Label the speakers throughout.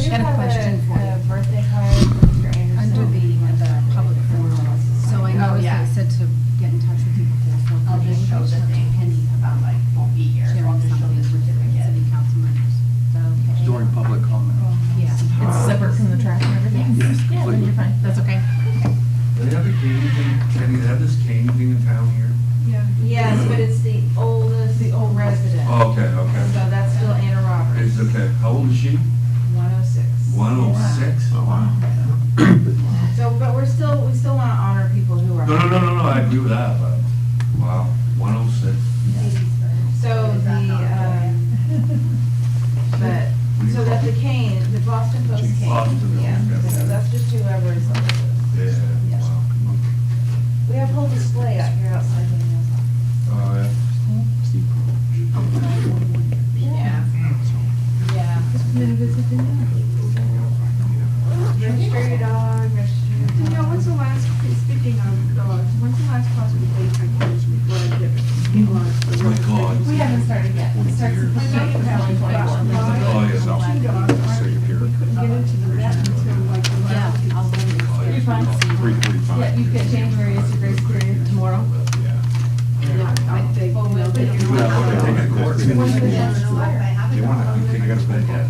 Speaker 1: do
Speaker 2: Got a
Speaker 1: have
Speaker 2: question for you.
Speaker 1: a birthday card for Mr. Anderson.
Speaker 2: Under the public forum, so I know
Speaker 1: Oh, yeah.
Speaker 2: they said to get in touch with you before 4:30.
Speaker 1: I'll just show the thing.
Speaker 2: Penny about
Speaker 1: Like, won't be here, so
Speaker 2: sharing
Speaker 1: I'll just show
Speaker 2: something
Speaker 1: the
Speaker 2: with
Speaker 1: certificate.
Speaker 2: city council members. So,
Speaker 3: It's during public comment.
Speaker 2: yeah.
Speaker 4: It's separate from the trash and everything?
Speaker 3: Yes,
Speaker 4: Yeah, then you're fine, that's okay.
Speaker 3: They have a cane thing, Kenny, they have this cane thing in town here?
Speaker 1: Yes, but it's the oldest.
Speaker 4: The old resident.
Speaker 3: Oh, okay, okay.
Speaker 1: So that's still Anna Roberts.
Speaker 3: Is, okay, how old is she?
Speaker 1: 106.
Speaker 3: 106? Oh, wow.
Speaker 1: So, but we still want to honor people who are.
Speaker 3: No, I agree with that, but, wow, 106.
Speaker 1: So so that the cane, the Boston Post cane.
Speaker 3: Boston Post,
Speaker 1: Yeah,
Speaker 3: yeah.
Speaker 1: that's just whoever is on it.
Speaker 3: Yeah, wow.
Speaker 1: We have whole display out here outside the mailbox.
Speaker 3: Oh, yeah.
Speaker 1: Yeah. Yeah. Register your dog, register your dog.
Speaker 5: Yeah, when's the last, speaking of dogs, when's the last class we played before I did it?
Speaker 3: Oh, my God.
Speaker 1: We haven't started yet. It starts in
Speaker 5: I know you have
Speaker 3: Oh, yeah.
Speaker 5: two dogs. We couldn't get into the vet until like the
Speaker 2: Yeah,
Speaker 5: last.
Speaker 2: I'll send it.
Speaker 3: Oh,
Speaker 1: You're fine.
Speaker 3: 3:45.
Speaker 1: Yeah, you get January is your grace period tomorrow.
Speaker 5: I think, you know, they do.
Speaker 3: Yeah, okay, take it to court.
Speaker 1: They want to,
Speaker 3: They want to, I got a bed yet.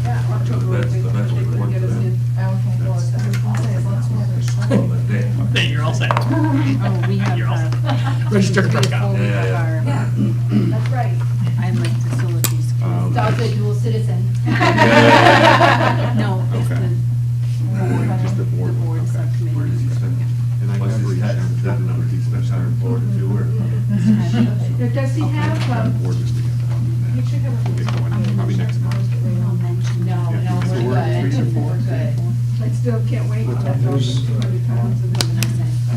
Speaker 5: Yeah, October,
Speaker 3: That's
Speaker 5: they
Speaker 3: the best
Speaker 5: they couldn't
Speaker 3: report
Speaker 5: get us
Speaker 3: today.
Speaker 5: in.
Speaker 1: Okay, well, it's, I'll say as long as we have a.
Speaker 3: Oh, but they-
Speaker 6: Then you're all set.
Speaker 2: Oh, we have,
Speaker 6: You're all set.
Speaker 2: we
Speaker 6: Register the truck
Speaker 2: have
Speaker 6: out.
Speaker 2: our,
Speaker 3: Yeah.
Speaker 1: That's right.
Speaker 2: I'm like facilities.
Speaker 1: Dog's a dual citizen.
Speaker 2: No, it's
Speaker 7: Okay. Just the
Speaker 2: the
Speaker 7: board,
Speaker 2: board
Speaker 7: okay.
Speaker 2: subcommittee.
Speaker 3: Where does he spend?
Speaker 7: And I
Speaker 3: What's
Speaker 7: got
Speaker 3: his tax, is that the number he spends time in Florida too, or?
Speaker 5: Does he have,
Speaker 7: Board this weekend.
Speaker 5: he should have.
Speaker 7: We'll get going, probably next month.
Speaker 2: I'll mention.
Speaker 1: No,
Speaker 7: Yeah,
Speaker 1: no,
Speaker 7: so
Speaker 1: we're
Speaker 7: we're
Speaker 1: good.
Speaker 7: 3 to 4.
Speaker 1: We're good.
Speaker 5: I still can't wait till that dog is 200 pounds and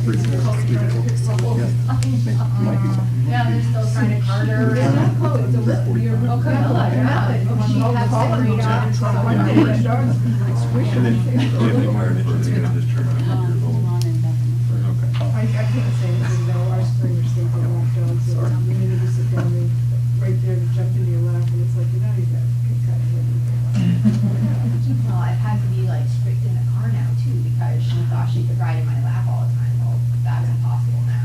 Speaker 7: Three to four. Might be something.
Speaker 1: Yeah, they're still trying to cart her.
Speaker 5: It's not Chloe, it's a,
Speaker 1: Oh, Camilla, yeah. She has every dog.
Speaker 5: one day the dog's like squishing.
Speaker 7: And then, if they wire it,
Speaker 3: They're gonna just turn around and
Speaker 2: Hold
Speaker 3: go.
Speaker 2: on indefinitely.
Speaker 7: okay.
Speaker 5: I can't say anything though, our springers think they want dogs, so I mean, you just sit down and right there to jump into your lap, and it's like, you know, you got to cut it.
Speaker 1: Well, I've had to be like strict in the car now too, because she thought she could ride in my lap all the time. Well, that's impossible now.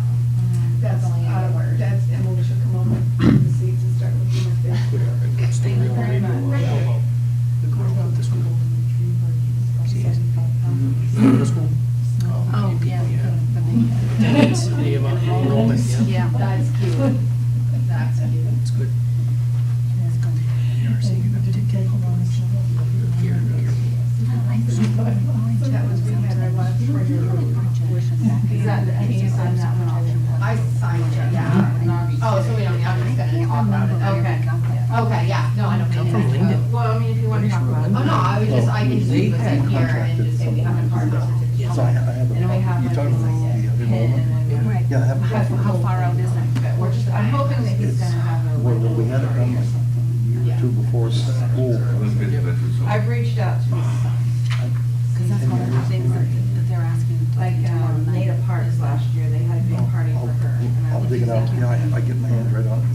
Speaker 5: That's,
Speaker 1: only gonna get worse.
Speaker 5: that's, Emily should come over the seats and start looking at this.
Speaker 2: Thank you very much.
Speaker 6: Middle school?
Speaker 2: Oh, yeah.
Speaker 6: Day of enrollment, yeah.
Speaker 2: Yeah.
Speaker 1: That's cute. That's cute.
Speaker 6: It's good.
Speaker 5: That was, we had our last treasure.
Speaker 1: Is that, can you sign that one off? I signed it, yeah. Oh, so we don't, I'm just gonna talk about it. Okay. Okay, yeah, no, I don't.
Speaker 6: Come from
Speaker 1: need to-
Speaker 6: Linden.
Speaker 1: Well, I mean, if you want to talk about it. Oh, no, I was just, I can just leave it here and just say we have a card.
Speaker 8: Yeah, so I have a.
Speaker 1: And then we have
Speaker 8: You
Speaker 1: like
Speaker 8: talking about
Speaker 1: this,
Speaker 8: the
Speaker 1: pin
Speaker 8: enrollment?
Speaker 1: and then.
Speaker 2: Right.
Speaker 8: Yeah, I have.
Speaker 2: How far out is that?
Speaker 1: But we're just, I'm hoping that he's gonna have a.
Speaker 8: Well, we had it done like a year or two before school.
Speaker 3: Let's get the veterans.
Speaker 1: I've reached out to his son.
Speaker 2: Because that's one of the things that they're asking.
Speaker 1: Like, Nada Parks last year, they had a big party for her. and I
Speaker 8: I'll
Speaker 1: was
Speaker 8: dig it
Speaker 1: just
Speaker 8: out,
Speaker 1: thinking,
Speaker 8: you know, I get my hands right on it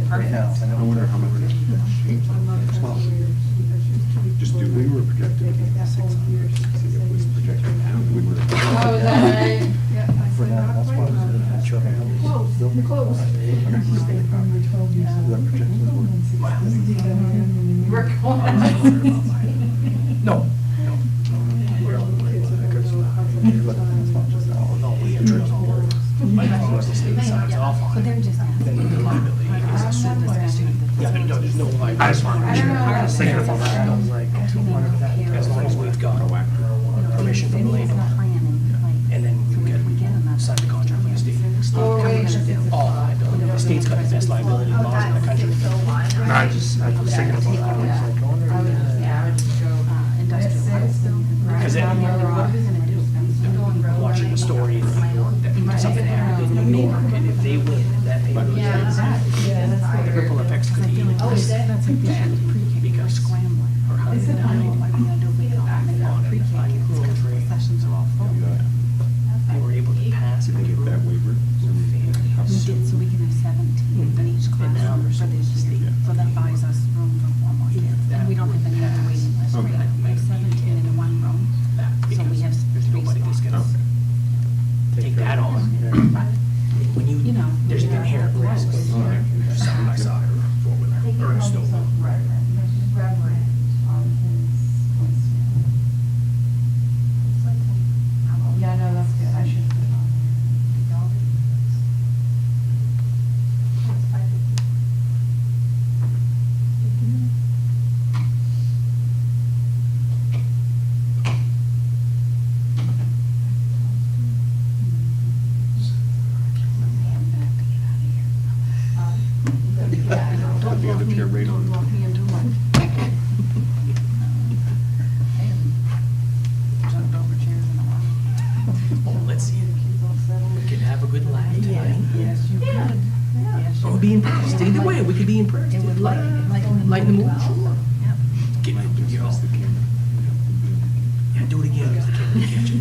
Speaker 8: right now.
Speaker 7: I wonder how much it's changed.
Speaker 8: Well,
Speaker 7: Just do, we were projected to be 600, see if it was projected now, we would have.
Speaker 1: Oh, is that right?
Speaker 5: Yeah, I
Speaker 8: For
Speaker 5: said,
Speaker 8: now,
Speaker 5: not
Speaker 8: that's why I
Speaker 5: quite.
Speaker 8: was in Chuck.
Speaker 5: Close, close.
Speaker 8: That projection was
Speaker 1: We're going.
Speaker 6: No.
Speaker 8: but it's not just now.
Speaker 6: No, we have trips all over. My phone was the state signs off on
Speaker 2: But
Speaker 6: it.
Speaker 2: they're just
Speaker 6: Then
Speaker 2: asking.
Speaker 6: the liability is assumed by the state. Yeah, no, there's no liability. I just wanted to make sure. I was thinking about that. I was like, as long as we've got permission from the
Speaker 2: Then he has a
Speaker 6: landowner,
Speaker 2: plan in place.
Speaker 6: and then
Speaker 2: So
Speaker 6: we
Speaker 2: if we get
Speaker 6: can
Speaker 2: enough.
Speaker 6: sign the contract with the state.
Speaker 1: Oh, wait.
Speaker 6: All liability. The state's got the best liability laws in the country. I was thinking about that. I was like, I wonder.
Speaker 1: I would just, yeah, I would just go.
Speaker 2: Industrial.
Speaker 6: Because
Speaker 2: Right.
Speaker 6: then-
Speaker 2: What are we gonna do?
Speaker 6: Watching the story that something happened in New York, and if they win, that paper is
Speaker 1: Yeah,
Speaker 6: the ripple effects could be
Speaker 1: Oh, is it?
Speaker 2: That's like the
Speaker 6: bad
Speaker 2: pre-K
Speaker 6: because
Speaker 2: scrambling.
Speaker 6: or how
Speaker 2: Is it, I don't know what we're gonna do, but pre-K kids, because the sessions are all full.
Speaker 6: they were able to pass and
Speaker 7: Get
Speaker 6: get
Speaker 7: that waiver.
Speaker 2: We did, so we can have 17 in each class
Speaker 6: now
Speaker 2: for
Speaker 6: there's
Speaker 2: this year.
Speaker 7: Yeah.
Speaker 2: So that buys us room for 4 more kids. And we don't have any other waiting list.
Speaker 6: Okay.
Speaker 2: We have 17 you know.
Speaker 6: There's an inherent risk of side by side or four-wheeler or a snowmobile.
Speaker 1: Reverend on his Instagram. Yeah, no, that's good. I should put it on there. It's 5:50.
Speaker 7: The other chair right on.
Speaker 2: Jumped over chairs in a while.
Speaker 6: Oh, let's see. We can have a good laugh tonight.
Speaker 2: Yes, you could. Yes, you
Speaker 6: Or be impressed. Either way, we could be impressed.
Speaker 2: It would lighten
Speaker 6: Lighten the mood.
Speaker 2: Sure. Yep.
Speaker 6: Get you know. Yeah, do it again because the camera will catch it.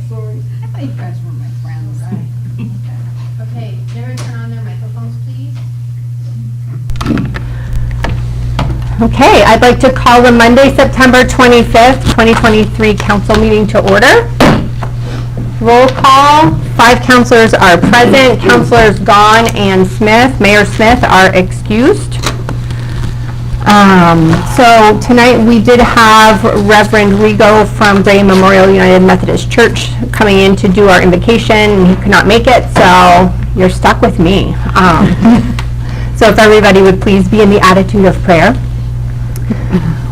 Speaker 5: Sorry.
Speaker 2: I thought you guys were my friends.
Speaker 1: Okay, everyone turn on their microphones, please.
Speaker 9: Okay, I'd like to call the Monday, September 25th, 2023 council meeting to order. Roll call, 5 counselors are present, counselors Gahn and Smith, Mayor Smith are excused. So tonight we did have Reverend Rigo from Gray Memorial United Methodist Church coming in to do our invocation, and he could not make it, so you're stuck with me. So if everybody would please be in the attitude of prayer.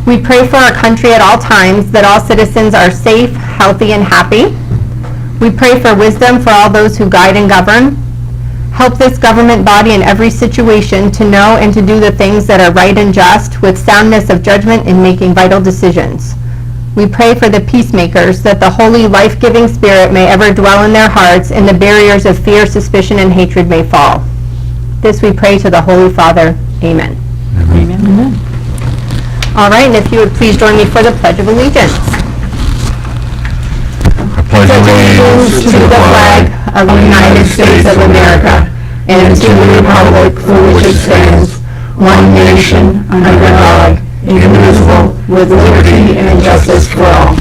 Speaker 9: We pray for our country at all times, that all citizens are safe, healthy, and happy. We pray for wisdom for all those who guide and govern. Help this government body in every situation to know and to do the things that are right and just, with soundness of judgment in making vital decisions. We pray for the peacemakers, that the holy, life-giving spirit may ever dwell in their hearts, and the barriers of fear, suspicion, and hatred may fall. This we pray to the Holy Father. Amen.
Speaker 2: Amen.
Speaker 9: All right, and if you would please join me for the Pledge of Allegiance.
Speaker 10: I pledge allegiance to the flag of the United States of America and to the republic for which it stands, one nation, under God, indivisible, with liberty and justice for all.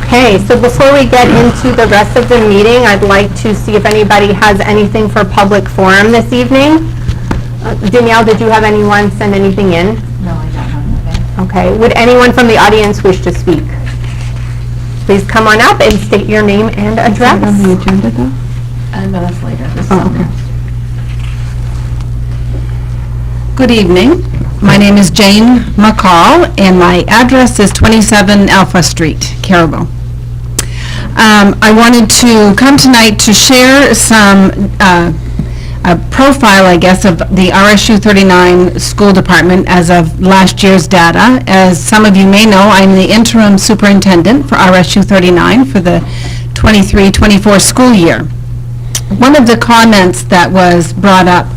Speaker 9: Okay, so before we get into the rest of the meeting, I'd like to see if anybody has anything for public forum this evening. Danielle, did you have anyone send anything in?
Speaker 4: No, I got none.
Speaker 9: Okay, would anyone from the audience wish to speak? Please come on up and state your name and address.
Speaker 2: agenda though?
Speaker 4: No, that's later. This is
Speaker 2: Oh, okay. Good evening. My name is Jane McCall, and my address is 27 Alpha Street, Caribou. I wanted to come tonight to share some a profile, I guess, of the RSU 39 school department as of last year's data. As some of you may know, I'm the interim superintendent for RSU 39 for the 23-24 school year. One of the comments that was brought up,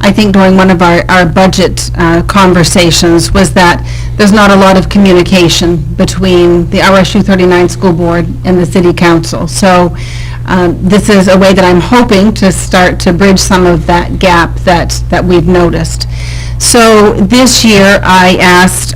Speaker 2: I think during one of our budget conversations, was that there's not a lot of communication between the RSU 39 school board and the city council. So this is a way that I'm hoping to start to bridge some of that gap that we've noticed. So this year I asked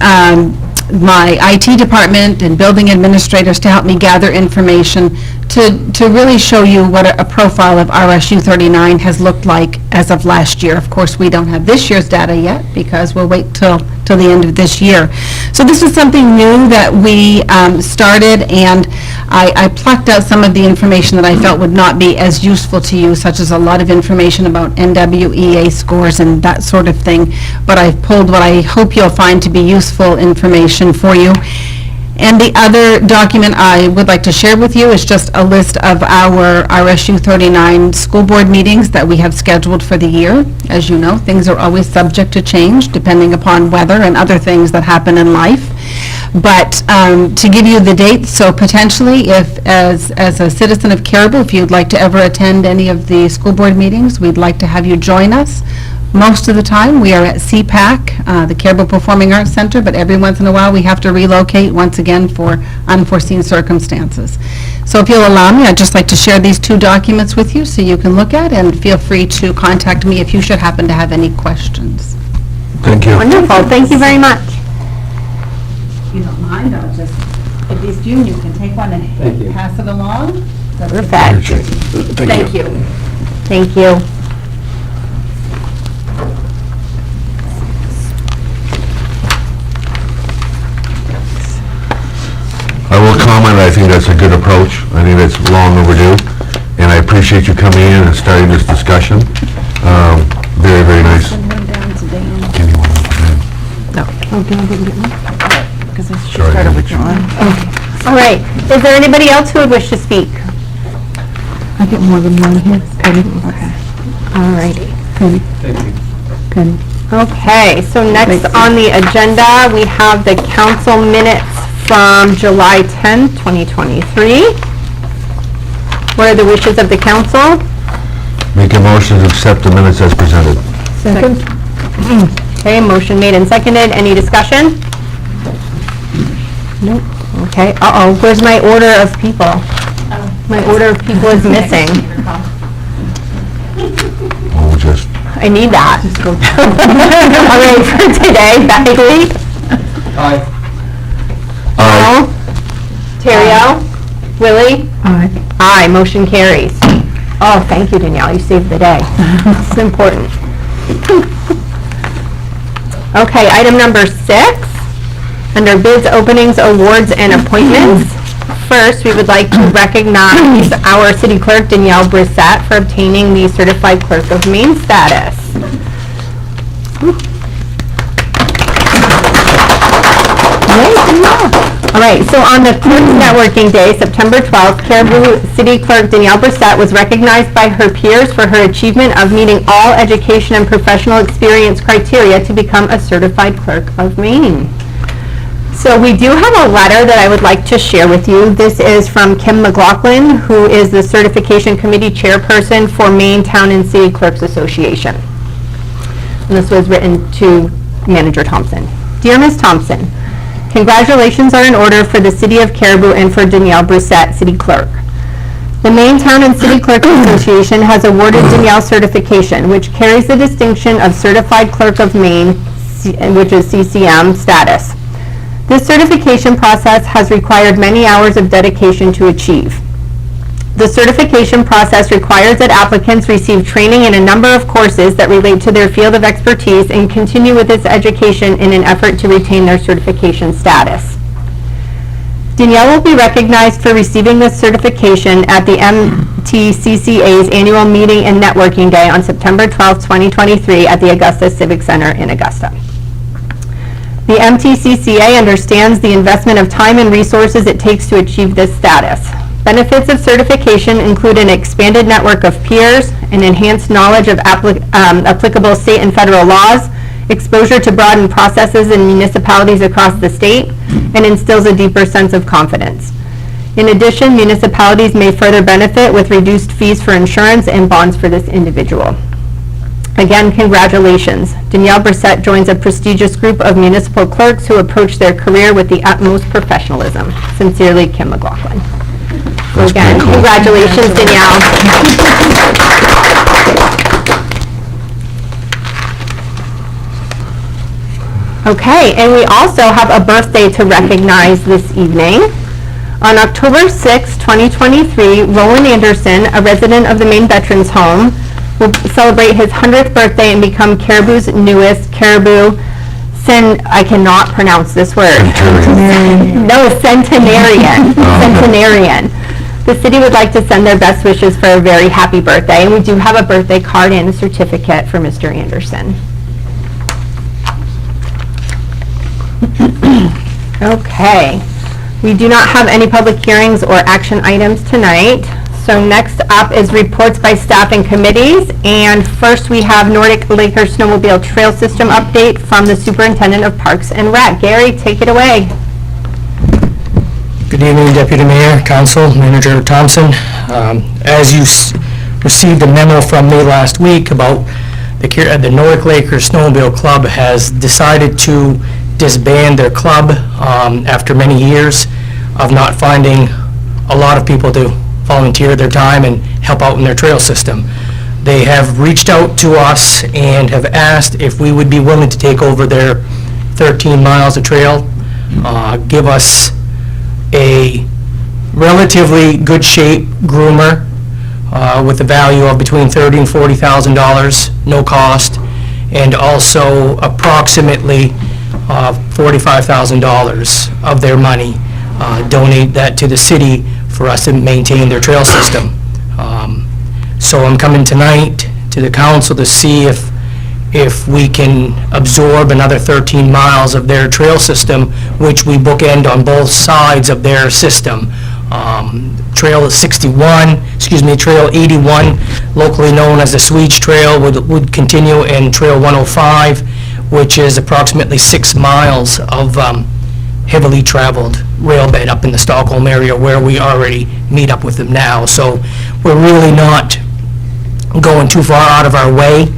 Speaker 2: my IT department and building administrators to help me gather information to really show you what a profile of RSU 39 has looked like as of last year. Of course, we don't have this year's data yet because we'll wait till the end of this year. So this is something new that we started, and I plucked out some of the information that I felt would not be as useful to you, such as a lot of information about NWEA scores and that sort of thing, but I've pulled what I hope you'll find to be useful information for you. And the other document I would like to share with you is just a list of our RSU 39 school board meetings that we have scheduled for the year. As you know, things are always subject to change depending upon weather and other things that happen in life. But to give you the dates, so potentially if, as a citizen of Caribou, if you'd like to ever attend any of the school board meetings, we'd like to have you join us. Most of the time, we are at CPAC, the Caribou Performing Arts Center, but every once in a while, we have to relocate once again for unforeseen circumstances. So if you'll allow me, I'd just like to share these two documents with you so you can look at, and feel free to contact me if you should happen to have any questions.
Speaker 10: Thank you.
Speaker 9: Wonderful, thank you very much.
Speaker 2: If you don't mind, I'll just If these June, you can take one and pass it along.
Speaker 9: Perfect.
Speaker 2: Thank you.
Speaker 9: Thank you.
Speaker 10: I will comment, I think that's a good approach. I think that's long overdue, and I appreciate you coming in and starting this discussion. Very, very nice. Give me one more pen. Sorry, I didn't get you.
Speaker 9: All right. Is there anybody else who would wish to speak?
Speaker 4: I get more than one here. Penny. Okay.
Speaker 9: All righty.
Speaker 4: Penny. Penny.
Speaker 9: Okay, so next on the agenda, we have the council minutes from July 10th, 2023. What are the wishes of the council?
Speaker 10: Make a motion to accept the minutes as presented.
Speaker 4: Second.
Speaker 9: Okay, motion made and seconded. Any discussion? Nope. Okay, uh-oh, where's my order of people? My order of people is missing.
Speaker 10: Oh, just,
Speaker 9: I need that. All right, for today, Bagley?
Speaker 3: Aye.
Speaker 9: Al? Terrio? Willie?
Speaker 4: Aye.
Speaker 9: Aye, motion carries. Oh, thank you, Danielle, you saved the day. This is important. Okay, item number 6, under bids, openings, awards, and appointments. First, we would like to recognize our city clerk, Danielle Brissette, for obtaining the Certified Clerk of Maine status. All right, so on the Clerks Networking Day, September 12th, Caribou City Clerk Danielle Brissette was recognized by her peers for her achievement of meeting all education and professional experience criteria to become a Certified Clerk of Maine. So we do have a letter that I would like to share with you. This is from Kim McLaughlin, who is the Certification Committee Chairperson for Maine Town and City Clerks Association. And this was written to Manager Thompson. Dear Ms. Thompson, congratulations are in order for the City of Caribou and for Danielle Brissette, City Clerk. The Maine Town and City Clerks Association has awarded Danielle certification, which carries the distinction of Certified Clerk of Maine, which is CCM status. This certification process has required many hours of dedication to achieve. The certification process requires that applicants receive training in a number of courses that relate to their field of expertise and continue with this education in an effort to retain their certification status. Danielle will be recognized for receiving this certification at the MTCCA's annual meeting and networking day on September 12, 2023 at the Augusta Civic Center in Augusta. The MTCCA understands the investment of time and resources it takes to achieve this status. Benefits of certification include an expanded network of peers, an enhanced knowledge of applicable state and federal laws, exposure to broadened processes in municipalities across the state, and instills a deeper sense of confidence. In addition, municipalities may further benefit with reduced fees for insurance and bonds for this individual. Again, congratulations. Danielle Brissette joins a prestigious group of municipal clerks who approach their career with the utmost professionalism. Sincerely, Kim McLaughlin. So again, congratulations, Danielle. Okay, and we also have a birthday to recognize this evening. On October 6, 2023, Roland Anderson, a resident of the Maine Veterans Home, will celebrate his 100th birthday and become Caribou's newest Caribou I cannot pronounce this word.
Speaker 10: Centenarian.
Speaker 9: No, centenarian. Centenarian. The city would like to send their best wishes for a very happy birthday, and we do have a birthday card and a certificate for Mr. Anderson. Okay. We do not have any public hearings or action items tonight. So next up is reports by staff and committees. And first we have Nordic Lakers Snowmobile Trail System update from the Superintendent of Parks and Rec. Gary, take it away.
Speaker 6: Good evening, Deputy Mayor, Council, Manager Thompson. As you received a memo from me last week about the Nordic Lakers Snowmobile Club has decided to disband their club after many years of not finding a lot of people to volunteer their time and help out in their trail system. They have reached out to us and have asked if we would be willing to take over their 13 miles of trail, give us a relatively good shape groomer with a value of between $30,000 and $40,000, no cost, and also approximately $45,000 of their money, donate that to the city for us to maintain their trail system. So I'm coming tonight to the council to see if we can absorb another 13 miles of their trail system, which we bookend on both sides of their system. Trail 81, locally known as the Swedes Trail, would continue, and Trail 105, which is approximately 6 miles of heavily traveled rail bed up in the Stockholm area where we already meet up with them now. So we're really not going too far out of our way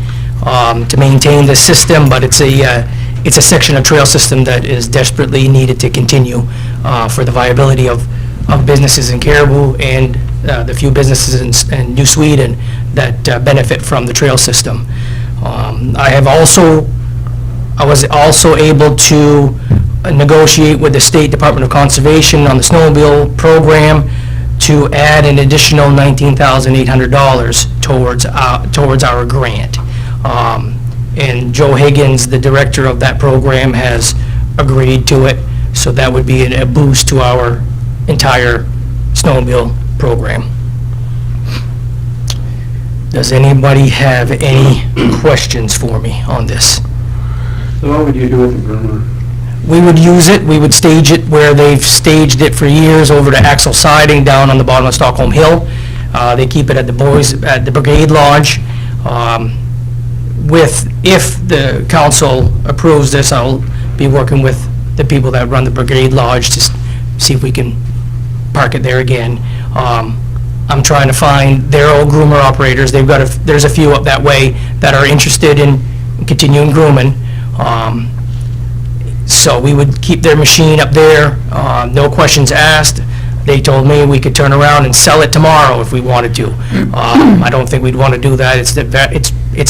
Speaker 6: to maintain the system, but it's a section of trail system that is desperately needed to continue for the viability of businesses in Caribou and the few businesses in New Sweden that benefit from the trail system. I was also able to negotiate with the State Department of Conservation on the snowmobile program to add an additional $19,800 towards our grant. And Joe Higgins, the director of that program, has agreed to it, so that would be a boost to our entire snowmobile program. Does anybody have any questions for me on this?
Speaker 8: So what would you do with the groomer?
Speaker 6: We would use it, we would stage it where they've staged it for years over to Axle Siding down on the bottom of Stockholm Hill. They keep it at the Brigade Lodge. If the council approves this, I'll be working with the people that run the Brigade Lodge to see if we can park it there again. I'm trying to find their old groomer operators. There's a few up that way that are interested in continuing grooming. So we would keep their machine up there, no questions asked. They told me we could turn around and sell it tomorrow if we wanted to. I don't think we'd want to do that. It's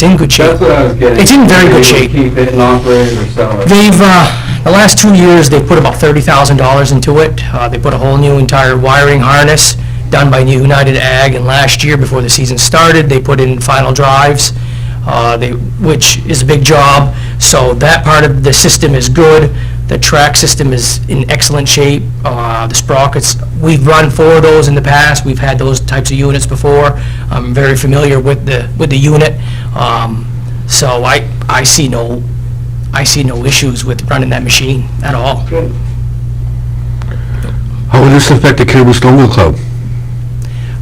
Speaker 6: in good shape.
Speaker 8: That's what I was getting.
Speaker 6: It's in very good shape.
Speaker 8: Keep it and operate it or sell it?
Speaker 6: They've, the last 2 years, they've put about $30,000 into it. They put a whole new entire wiring harness done by United Ag, and last year, before the season started, they put in final drives, which is a big job. So that part of the system is good. The track system is in excellent shape. The sprockets, we've run 4 of those in the past. We've had those types of units before. I'm very familiar with the unit. So I see no issues with running that machine at all.
Speaker 8: Good.
Speaker 10: How will this affect the Caribou Snowmobile Club?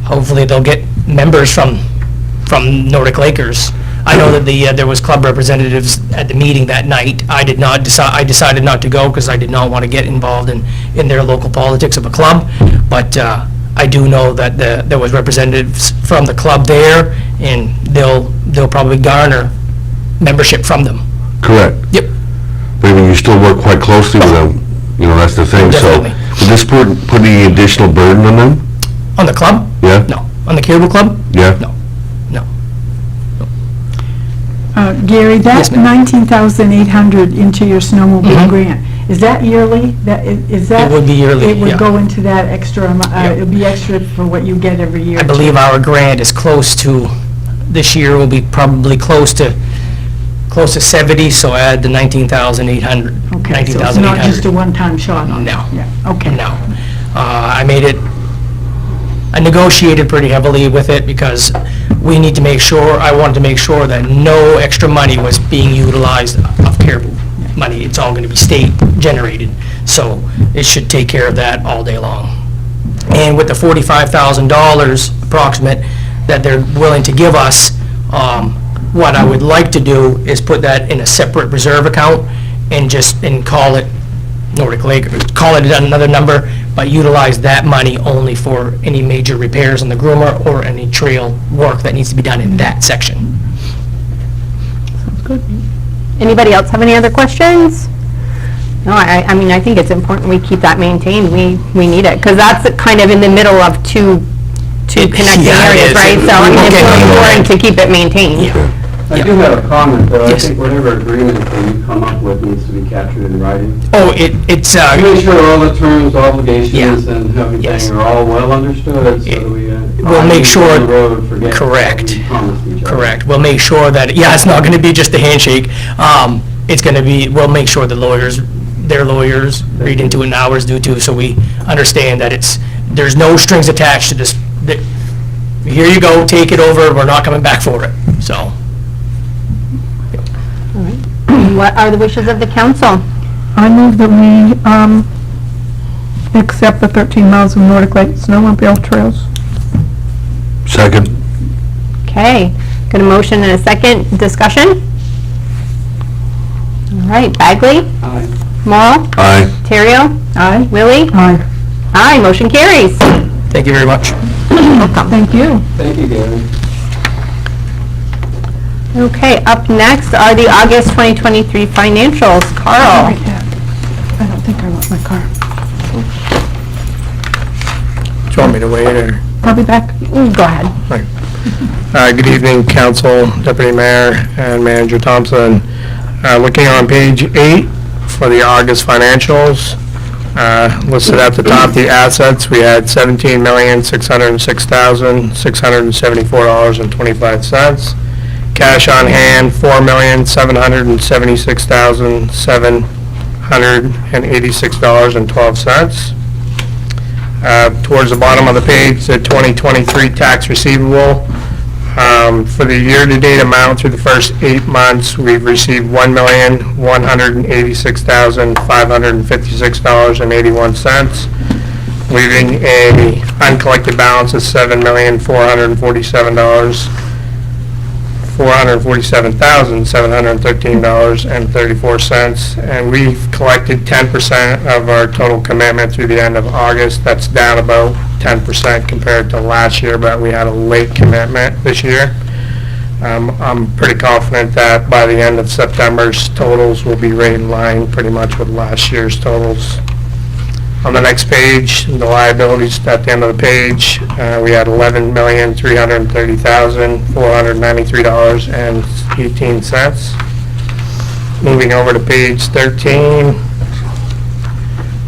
Speaker 6: Hopefully they'll get members from Nordic Lakers. I know that there was club representatives at the meeting that night. I decided not to go because I did not want to get involved in their local politics of a club. But I do know that there was representatives from the club there, and they'll probably garner membership from them.
Speaker 10: Correct.
Speaker 6: Yep.
Speaker 10: But I mean, you still work quite closely with them, that's the thing.
Speaker 6: Definitely.
Speaker 10: So, would this put any additional burden on them?
Speaker 6: On the club?
Speaker 10: Yeah?
Speaker 6: No. On the Caribou Club?
Speaker 10: Yeah?
Speaker 6: No.
Speaker 4: Gary,
Speaker 6: Yes,
Speaker 4: that
Speaker 6: ma'am.
Speaker 4: $19,800 into your snowmobile
Speaker 6: Mhm.
Speaker 4: grant, is that yearly? Is that?
Speaker 6: It would be yearly,
Speaker 4: It
Speaker 6: yeah.
Speaker 4: would go into that extra,
Speaker 6: Yeah.
Speaker 4: it would be extra for what you get every year?
Speaker 6: I believe our grant is close to, this year will be probably close to 70, so add the 19,800.
Speaker 4: Okay, so it's not just a one-time shot on it?
Speaker 6: No.
Speaker 4: Yeah, okay.
Speaker 6: No. I negotiated pretty heavily with it because I wanted to make sure that no extra money was being utilized of Caribou money. It's all going to be state generated, so it should take care of that all day long. And with the $45,000 approximate that they're willing to give us, what I would like to do is put that in a separate reserve account and call it Nordic Lake, call it another number, but utilize that money only for any major repairs on the groomer or any trail work that needs to be done in that section.
Speaker 9: Anybody else have any other questions? No, I mean, I think it's important we keep that maintained. We need it, because that's kind of in the middle of two connecting
Speaker 6: Yeah, it
Speaker 9: areas,
Speaker 6: is.
Speaker 9: right? So, I mean, it's
Speaker 6: Okay.
Speaker 9: really important to keep it maintained.
Speaker 8: I do have a comment, though. I
Speaker 6: Yes.
Speaker 8: think whatever agreement that you come up with needs to be captured in writing.
Speaker 6: Oh, it's,
Speaker 8: Make sure all the terms, obligations,
Speaker 6: Yeah.
Speaker 8: and
Speaker 6: Yes.
Speaker 8: everything are all well understood, so that we,
Speaker 6: We'll make sure-
Speaker 8: down the road forget
Speaker 6: Correct.
Speaker 8: what we promised each other.
Speaker 6: correct. We'll make sure that, yeah, it's not going to be just a handshake. It's going to be, we'll make sure the lawyers, their lawyers read into it and ours do too, so we understand that there's no strings attached to this. Here you go, take it over, we're not coming back for it, so.
Speaker 9: What are the wishes of the council?
Speaker 4: I move that we, accept the 13 miles of Nordic Lake snowmobile trails.
Speaker 10: Second.
Speaker 9: Okay, got a motion and a second. Discussion? All right, Bagley?
Speaker 8: Aye.
Speaker 9: Morrow?
Speaker 10: Aye.
Speaker 9: Terrio?
Speaker 4: Aye.
Speaker 9: Willie?
Speaker 4: Aye.
Speaker 9: Aye, motion carries.
Speaker 6: Thank you very much.
Speaker 9: Welcome.
Speaker 4: Thank you.
Speaker 8: Thank you, Gary.
Speaker 9: Okay, up next are the August 2023 financials. Carl?
Speaker 4: I don't think I want my car.
Speaker 6: Do you want me to wait, or?
Speaker 4: I'll be back.
Speaker 9: Go ahead.
Speaker 6: Good evening, council, deputy mayor, and manager Thompson. Looking on page 8 for the August financials, listed at the top, the assets, we had $17,606,674.25. Cash on hand, $4,776,786.12. Towards the bottom of the page, the 2023 tax receivable. For the year-to-date amount through the first 8 months, we've received $1,186,556.81, leaving a uncollected balance of $447,713.34, and we've collected 10% of our total commitment through the end of August. That's down about 10% compared to last year, but we had a late commitment this year. I'm pretty confident that by the end of September's totals will be right in line pretty much with last year's totals. On the next page, the liabilities at the end of the page, we had $11,330,493.18. Moving over to page 13,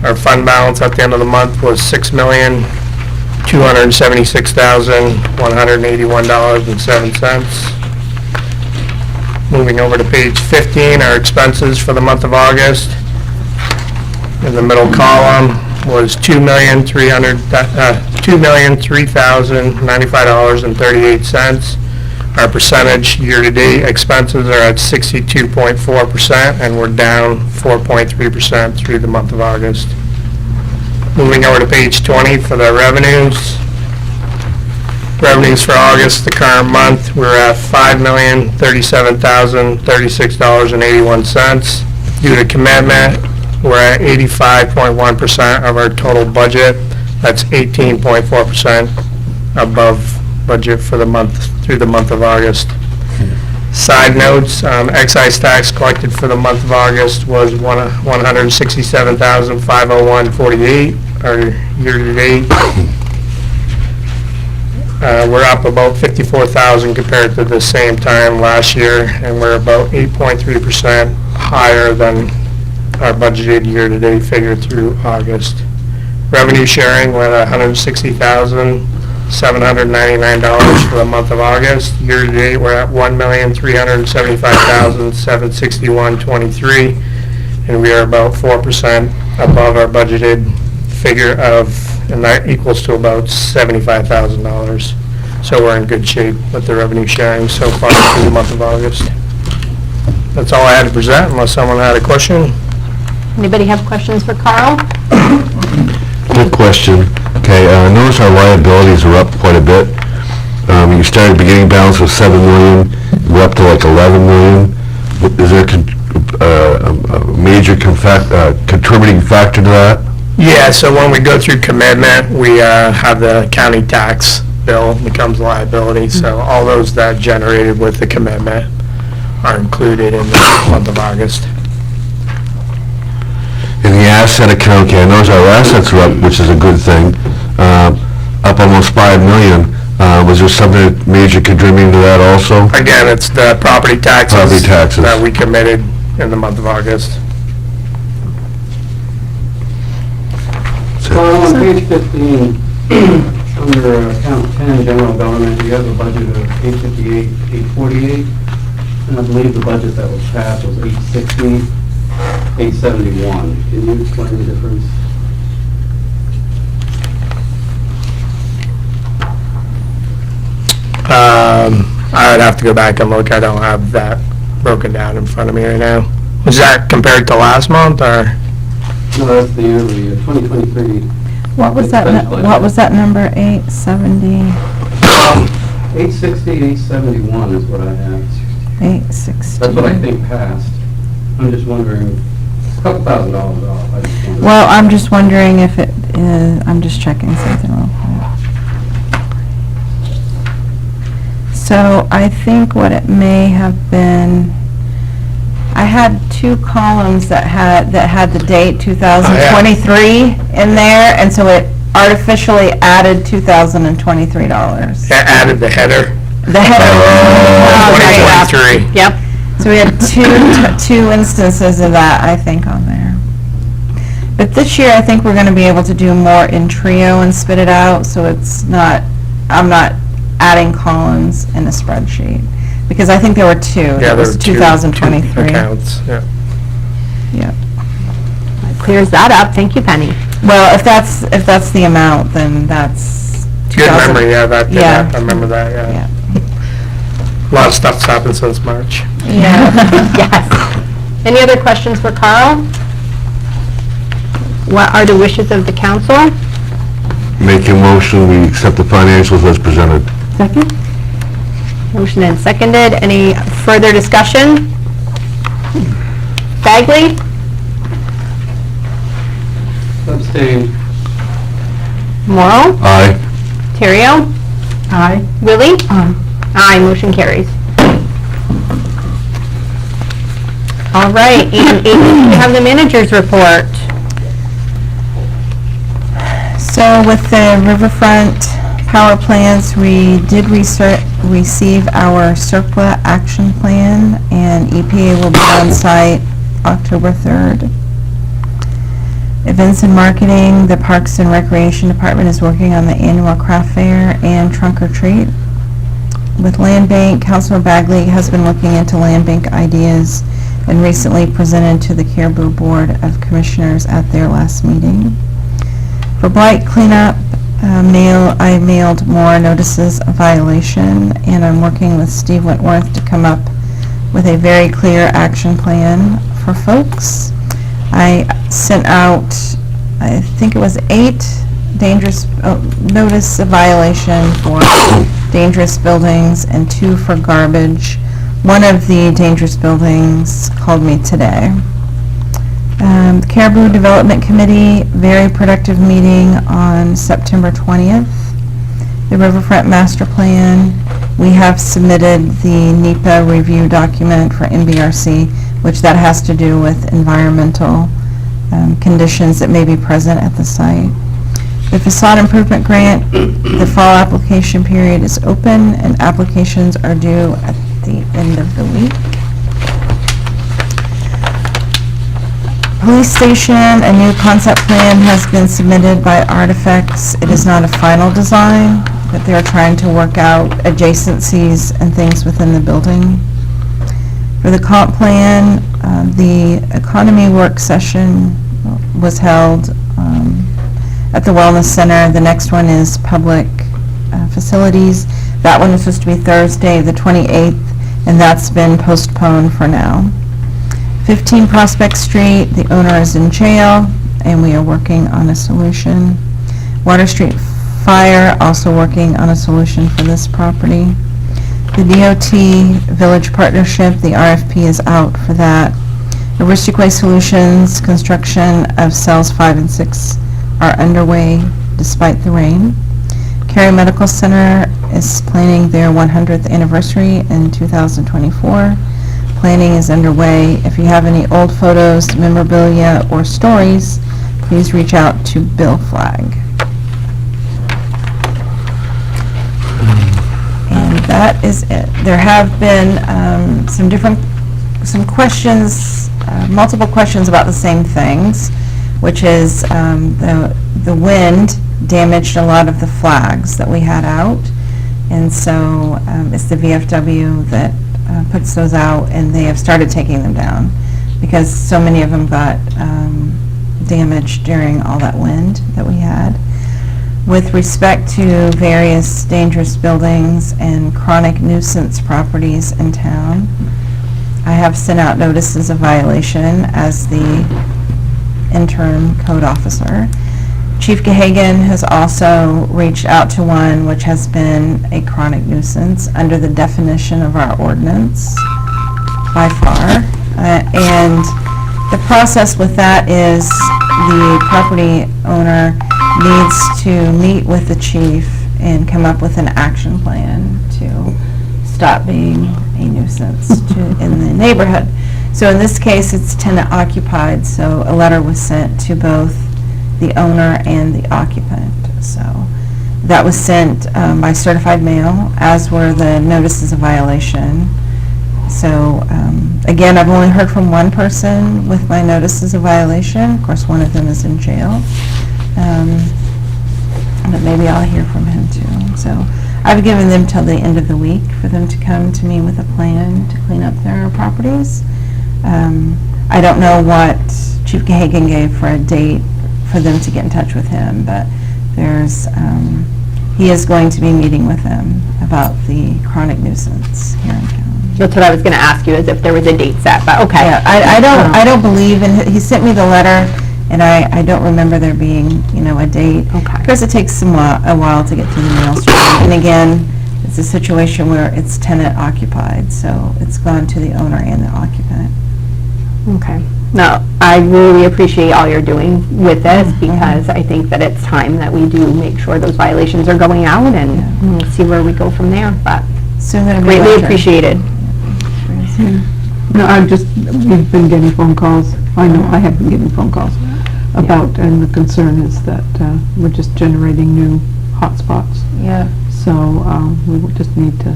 Speaker 6: our fund balance at the end of the month was $6,276,181.07. Moving over to page 15, our expenses for the month of August. In the middle column was $2,003,095.38. Our percentage year-to-date expenses are at 62.4%, and we're down 4.3% through the month of August. Moving over to page 20 for the revenues. Revenues for August, the current month, we're at $5,037,036.81. Due to commitment, we're at 85.1% of our total budget. That's 18.4% above budget for the month, through the month of August. Side notes, excise tax collected for the month of August was $167,501.48. Our year-to-date, we're up about $54,000 compared to the same time last year, and we're about 8.3% higher than our budgeted year-to-date figure through August. Revenue sharing, we're at $160,799 for the month of August. Year-to-date, we're at $1,375,761.23, and we are about 4% above our budgeted figure of, and that equals to about $75,000. So we're in good shape with the revenue sharing so far through the month of August. That's all I had to present, unless someone had a question.
Speaker 9: Anybody have questions for Carl?
Speaker 10: Good question. Okay, I notice our liabilities are up quite a bit. You started beginning balance with $7 million, we're up to like $11 million. Is there a major contributing factor to that?
Speaker 6: Yeah, so when we go through commitment, we have the county tax bill becomes liability, so all those that generated with the commitment are included in the month of August.
Speaker 10: In the asset account, okay, I notice our assets are up, which is a good thing, up almost $5 million. Was there something major contributing to that also?
Speaker 6: Again, it's the property taxes.
Speaker 10: Property taxes.
Speaker 6: That we committed in the month of August.
Speaker 8: On page 15, under account 10, general government, you have a budget of 858, 848, and I believe the budget that was passed was 860, 871. Can you explain the difference?
Speaker 6: I would have to go back and look. I don't have that broken down in front of me right now. Was that compared to last month, or?
Speaker 8: No, that's the yearly, 2023.
Speaker 4: What was that, what was that number, 870,
Speaker 8: 860, 871 is what I have.
Speaker 4: 860?
Speaker 8: That's what I think passed. I'm just wondering, it's a couple $1,000s off. I just wondered.
Speaker 4: Well, I'm just wondering if it is, I'm just checking something real quick. So I think what it may have been, I had two columns that had the date 2023 in there, and so it artificially added $2,023.
Speaker 6: That added the header.
Speaker 4: The header. Oh,
Speaker 6: 2023.
Speaker 9: Yep.
Speaker 4: So we had two instances of that, I think, on there. But this year, I think we're going to be able to do more in Trio and spit it out, so it's not, I'm not adding columns in a spreadsheet. Because I think there were two.
Speaker 6: Yeah,
Speaker 4: It was
Speaker 6: there were
Speaker 4: 2023.
Speaker 6: two accounts, yeah.
Speaker 4: Yep.
Speaker 9: Clears that up. Thank you, Penny.
Speaker 4: Well, if that's the amount, then that's
Speaker 6: Good
Speaker 4: 2000
Speaker 6: memory, yeah, that,
Speaker 4: Yeah.
Speaker 6: I remember that, yeah.
Speaker 4: Yeah.
Speaker 6: A lot of stuff's happened since March.
Speaker 4: Yeah.
Speaker 9: Yes. Any other questions for Carl? What are the wishes of the council?
Speaker 10: Make a motion, we accept the financials as presented.
Speaker 4: Second?
Speaker 9: Motion and seconded. Any further discussion? Bagley?
Speaker 8: Abstain.
Speaker 9: Morrow?
Speaker 10: Aye.
Speaker 9: Terrio?
Speaker 4: Aye.
Speaker 9: Willie? Aye, motion carries. All right, and Amy, we have the manager's report.
Speaker 4: So with the riverfront power plants, we did receive our CERCLA action plan, and EPA will be on site October 3rd. Events and marketing, the Parks and Recreation Department is working on the annual craft fair and trunk or treat. With Land Bank, Councilor Bagley has been looking into land bank ideas and recently presented to the Caribou Board of Commissioners at their last meeting. For blight cleanup, I mailed more notices of violation, and I'm working with Steve Wentworth to come up with a very clear action plan for folks. I sent out, I think it was 8 dangerous, notice of violation for dangerous buildings and 2 for garbage. One of the dangerous buildings called me today. The Caribou Development Committee, very productive meeting on September 20th. The Riverfront Master Plan, we have submitted the NEPA review document for MBRC, which that has to do with environmental conditions that may be present at the site. The facade improvement grant, the fall application period is open and applications are due at the end of the week. Police station, a new concept plan has been submitted by Artifacts. It is not a final design, but they're trying to work out adjacencies and things within the building. For the comp plan, the economy work session was held at the Wellness Center. The next one is public facilities. That one is supposed to be Thursday, the 28th, and that's been postponed for now. 15 Prospect Street, the owner is in jail, and we are working on a solution. Water Street Fire, also working on a solution for this property. The DOT Village Partnership, the RFP is out for that. Heuristic Way Solutions, construction of cells 5 and 6 are underway despite the rain. Cary Medical Center is planning their 100th anniversary in 2024. Planning is underway. If you have any old photos, memorabilia, or stories, please reach out to Bill Flagg. that is it. There have been some questions, multiple questions about the same things, which is the wind damaged a lot of the flags that we had out. And so it's the VFW that puts those out, and they have started taking them down because so many of them got damaged during all that wind that we had. With respect to various dangerous buildings and chronic nuisance properties in town, I have sent out notices of violation as the interim code officer. Chief Gahagan has also reached out to one which has been a chronic nuisance under the definition of our ordinance by far. And the process with that is the property owner needs to meet with the chief and come up with an action plan to stop being a nuisance in the neighborhood. So in this case, it's tenant occupied, so a letter was sent to both the owner and the occupant. So that was sent by certified mail, as were the notices of violation. So again, I've only heard from one person with my notices of violation. Of course, one of them is in jail. But maybe I'll hear from him too. So I've given them till the end of the week for them to come to me with a plan to clean up their properties. I don't know what Chief Gahagan gave for a date for them to get in touch with him, but there's, he is going to be meeting with them about the chronic nuisance here in town.
Speaker 9: That's what I was going to ask you, is if there was a date set, but okay.
Speaker 4: Yeah, I don't believe in, he sent me the letter, and I don't remember there being, a date.
Speaker 9: Okay.
Speaker 4: Because it takes a while to get to the mail stream. And again, it's a situation where it's tenant occupied, so it's gone to the owner and the occupant.
Speaker 9: Okay. No, I really appreciate all you're doing with this, because I think that it's time that we do make sure those violations are going out, and we'll see where we go from there, but
Speaker 4: Soon that'll be
Speaker 9: greatly
Speaker 4: after.
Speaker 9: appreciated.
Speaker 10: No, we've been getting phone calls. I know I have been getting phone calls about, and the concern is that we're just generating new hotspots.
Speaker 4: Yeah,
Speaker 10: So we will just need to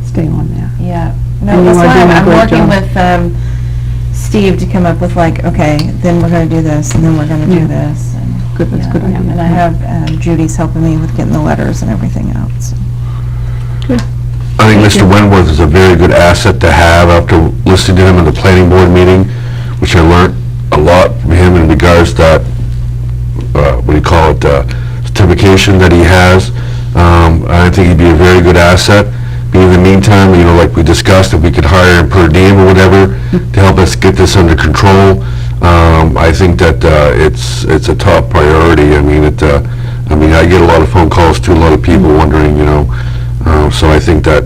Speaker 10: stay on that.
Speaker 4: yeah.
Speaker 10: And
Speaker 4: No,
Speaker 10: you
Speaker 4: that's
Speaker 10: are
Speaker 4: why
Speaker 10: doing a
Speaker 4: I'm
Speaker 10: great
Speaker 4: working
Speaker 10: job.
Speaker 4: with Steve to come up with like, okay, then we're going to do this, and then we're going to do
Speaker 10: Yeah.
Speaker 4: this. And,
Speaker 10: Good, that's a good idea.
Speaker 4: And I have Judy's helping me with getting the letters and everything else. So.
Speaker 11: I think Mr. Wentworth is a very good asset to have after listening to him in the planning board meeting, which I learned a lot from him in regards to that, what do you call it, certification that he has. I think he'd be a very good asset. But in the meantime, like we discussed, if we could hire him per diem or whatever to help us get this under control, I think that it's a top priority. I get a lot of phone calls to a lot of people wondering, so I think that,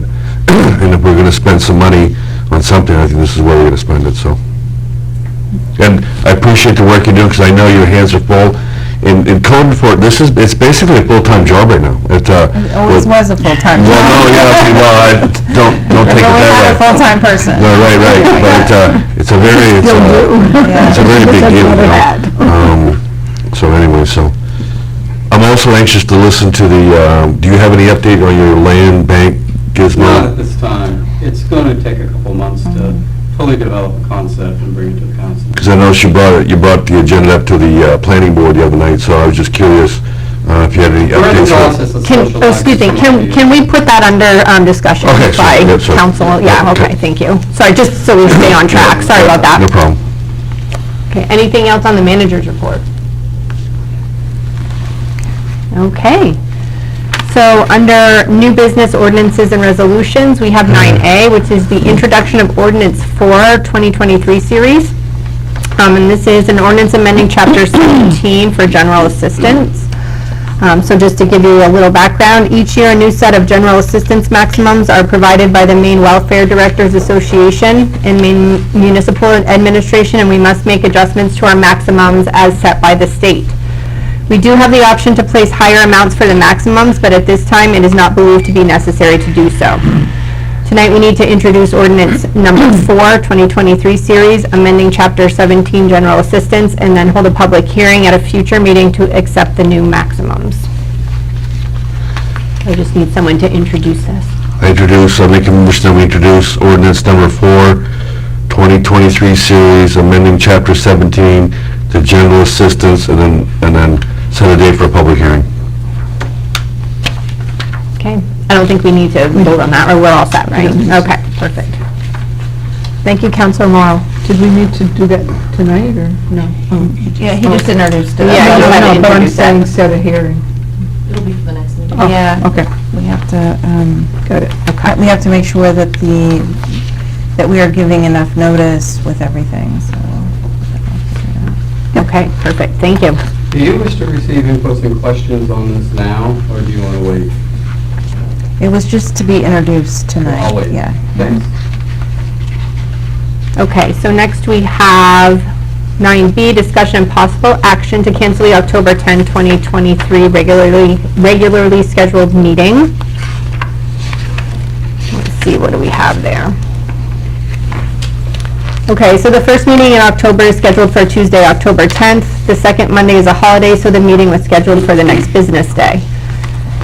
Speaker 11: and if we're going to spend some money on something, I think this is where we're going to spend it, so. And I appreciate the work you're doing, because I know your hands are full. In code enforcement, it's basically a full-time job right now. It
Speaker 4: always was a full-time job.
Speaker 11: Don't take it
Speaker 4: But we
Speaker 11: that
Speaker 4: had a
Speaker 11: way.
Speaker 4: full-time person.
Speaker 11: No, right, but it's a very big deal, So anyway, I'm also anxious to listen to do you have any update on your land bank gizmo?
Speaker 12: Not at this time. It's going to take a couple months to fully develop a concept and bring it to the council.
Speaker 11: Because I noticed you brought the agenda up to the planning board the other night, so I was just curious if you had any
Speaker 12: We're in the
Speaker 11: updates.
Speaker 12: process of socializing
Speaker 9: Excuse me,
Speaker 12: some of
Speaker 9: can we put that under discussion
Speaker 11: Okay, sure,
Speaker 9: by
Speaker 11: yeah, sure.
Speaker 9: council? Yeah,
Speaker 11: Okay.
Speaker 9: okay, thank you. Sorry, just so we stay on track, sorry about that.
Speaker 11: No problem.
Speaker 9: Okay, anything else on the manager's report? Okay. So under new business ordinances and resolutions, we have 9A, which is the introduction of ordinance 4 2023 series. And this is an ordinance amending chapter 17 for general assistance. So just to give you a little background, each year a new set of general assistance maximums are provided by the Maine Welfare Directors Association and Maine Municipal Administration, and we must make adjustments to our maximums as set by the state. We do have the option to place higher amounts for the maximums, but at this time, it is not believed to be necessary to do so. Tonight, we need to introduce ordinance number 4, 2023 series, amending Chapter 17 General Assistance, and then hold a public hearing at a future meeting to accept the new maximums. I just need someone to introduce this.
Speaker 11: I make a motion that we introduce ordinance number 4, 2023 series, amending chapter 17, the general assistance, and then set a date for a public hearing.
Speaker 9: Okay, I don't think we need to vote on that, or we're all set, right? Okay, perfect. Thank you, Counselor Morrow.
Speaker 10: Did we need to do that tonight, or no?
Speaker 4: Yeah, he just introduced it.
Speaker 9: Yeah, you had to
Speaker 10: But I'm
Speaker 9: introduce
Speaker 10: saying
Speaker 9: that.
Speaker 10: set a hearing.
Speaker 9: Oh,
Speaker 4: Yeah.
Speaker 10: Okay,
Speaker 4: We have to,
Speaker 10: got it.
Speaker 4: we have to make sure that that we are giving enough notice with everything, so.
Speaker 9: Okay, perfect, thank you.
Speaker 12: Do you wish to receive inputs and questions on this now, or do you want to wait?
Speaker 4: It was just to be introduced tonight.
Speaker 12: I'll wait.
Speaker 4: Yeah.
Speaker 12: Thanks.
Speaker 9: Okay, so next we have 9B, discussion and possible action to cancel the October 10, 2023 regularly scheduled meeting. Let's see, what do we have there? Okay, so the first meeting in October is scheduled for Tuesday, October 10th. The second Monday is a holiday, so the meeting was scheduled for the next business day.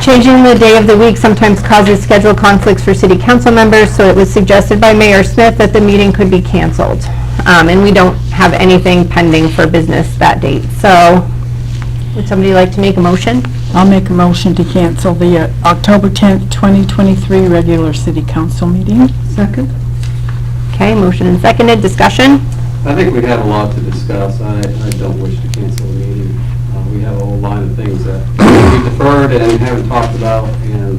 Speaker 9: Changing the day of the week sometimes causes schedule conflicts for city council members, so it was suggested by Mayor Smith that the meeting could be canceled. And we don't have anything pending for business that date. So, would somebody like to make a motion?
Speaker 10: I'll make a motion to cancel the October 10th, 2023 regular city council meeting. Second.
Speaker 9: Okay, motion and seconded, discussion?
Speaker 12: I think we had a lot to discuss. I don't wish to cancel the meeting. We have a whole line of things that we deferred and haven't talked about, and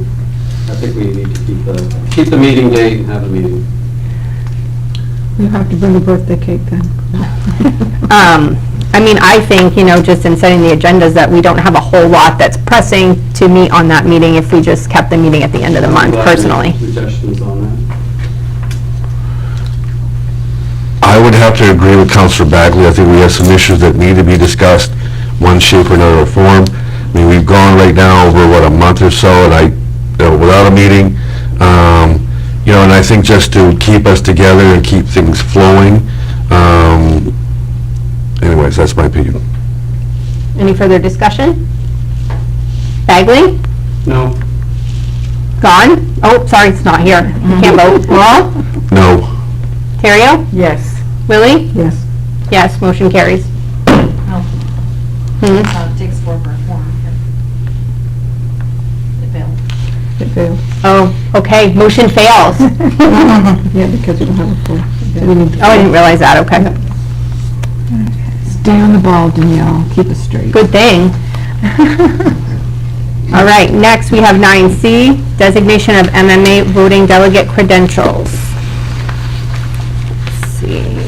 Speaker 12: I think we need to keep the meeting date and have a meeting.
Speaker 10: You have to bring a birthday cake then.
Speaker 9: I mean, I think, just in setting the agendas, that we don't have a whole lot that's pressing to meet on that meeting if we just kept the meeting at the end of the month, personally.
Speaker 12: Suggestions on that?
Speaker 11: I would have to agree with Councilor Bagley. I think we have some issues that need to be discussed, one shape or another form. I mean, we've gone right now over, a month or so, and without a meeting, and I think just to keep us together and keep things flowing, anyways, that's my opinion.
Speaker 9: Any further discussion? Bagley?
Speaker 12: No.
Speaker 9: Gone? Oh, sorry, it's not here. Can't vote. Laurel?
Speaker 11: No.
Speaker 9: Terrio?
Speaker 10: Yes.
Speaker 9: Willie?
Speaker 10: Yes.
Speaker 9: Yes, motion carries.
Speaker 13: Takes four for a form. It failed.
Speaker 10: It failed.
Speaker 9: Oh, okay, motion fails.
Speaker 10: Yeah, because we don't have a full. So we need to-
Speaker 9: Oh, I didn't realize that, okay.
Speaker 10: Stay on the ball, Danielle. Keep it straight.
Speaker 9: Good thing. All right, next we have 9C, designation of MMA voting delegate credentials. Let's see.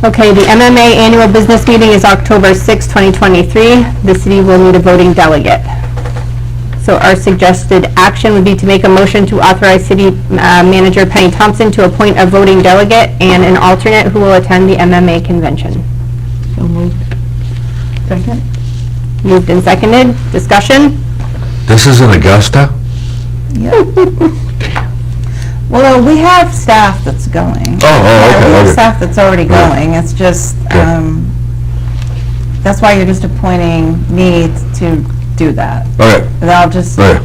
Speaker 9: Okay, the MMA annual business meeting is October 6, 2023. The city will need a voting delegate. So our suggested action would be to make a motion to authorize City Manager Penny Thompson to appoint a voting delegate and an alternate who will attend the MMA convention.
Speaker 10: So moved. Second?
Speaker 9: Moved and seconded. Discussion?
Speaker 11: This is in Augusta?
Speaker 4: Well, we have staff that's going.
Speaker 11: Oh,
Speaker 4: Yeah,
Speaker 11: okay,
Speaker 4: we have
Speaker 11: okay.
Speaker 4: staff that's already
Speaker 11: Right.
Speaker 4: going. It's just,
Speaker 11: Okay.
Speaker 4: that's why you're just appointing me to do that.
Speaker 11: Okay,
Speaker 4: But I'll just,
Speaker 11: okay.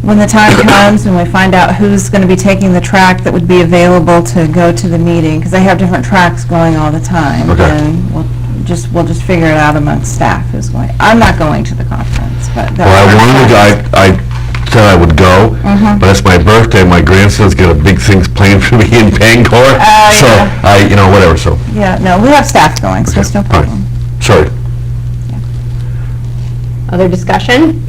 Speaker 4: when the time comes and we find out who's going to be taking the track that would be available to go to the meeting, because they have different tracks going all the time.
Speaker 11: Okay.
Speaker 4: And we'll just figure it out amongst staff who's going. I'm not going to the conference, but. there
Speaker 11: Well, I
Speaker 4: are
Speaker 11: wanted to,
Speaker 4: staff.
Speaker 11: I said I would go, but it's my birthday, my grandson's got a big things planned for me in Bangor, so
Speaker 4: yeah.
Speaker 11: whatever, so.
Speaker 4: Yeah, no, we have staff going, so
Speaker 11: Okay,
Speaker 4: it's no
Speaker 11: fine.
Speaker 4: problem.
Speaker 11: Sorry.
Speaker 9: Other discussion?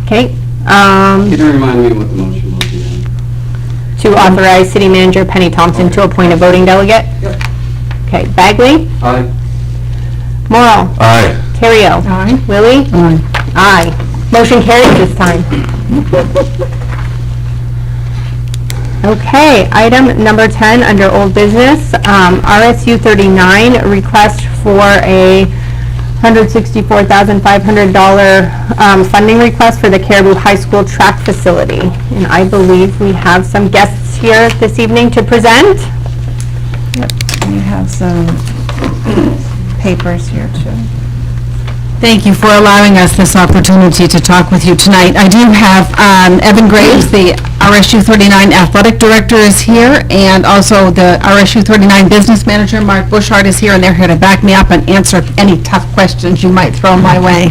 Speaker 9: Okay.
Speaker 12: Can you remind me what the motion was again?
Speaker 9: To authorize City Manager Penny Thompson to appoint a voting delegate?
Speaker 12: Yep.
Speaker 9: Okay, Bagley?
Speaker 12: Aye.
Speaker 9: Morrow?
Speaker 11: Aye.
Speaker 9: Terrio?
Speaker 10: Aye.
Speaker 9: Willie?
Speaker 10: Aye.
Speaker 9: Aye. Motion carries this time. Okay, item number 10 under old business, RSU 39, request for a $164,500 funding request for the Caribou High School track facility. And I believe we have some guests here this evening to present.
Speaker 4: You have some papers here too.
Speaker 2: Thank you for allowing us this opportunity to talk with you tonight. I do have Evan Graves, the RSU 39 Athletic Director is here, and also the RSU 39 Business Manager, Mark Bushart, is here, and they're here to back me up and answer any tough questions you might throw my way.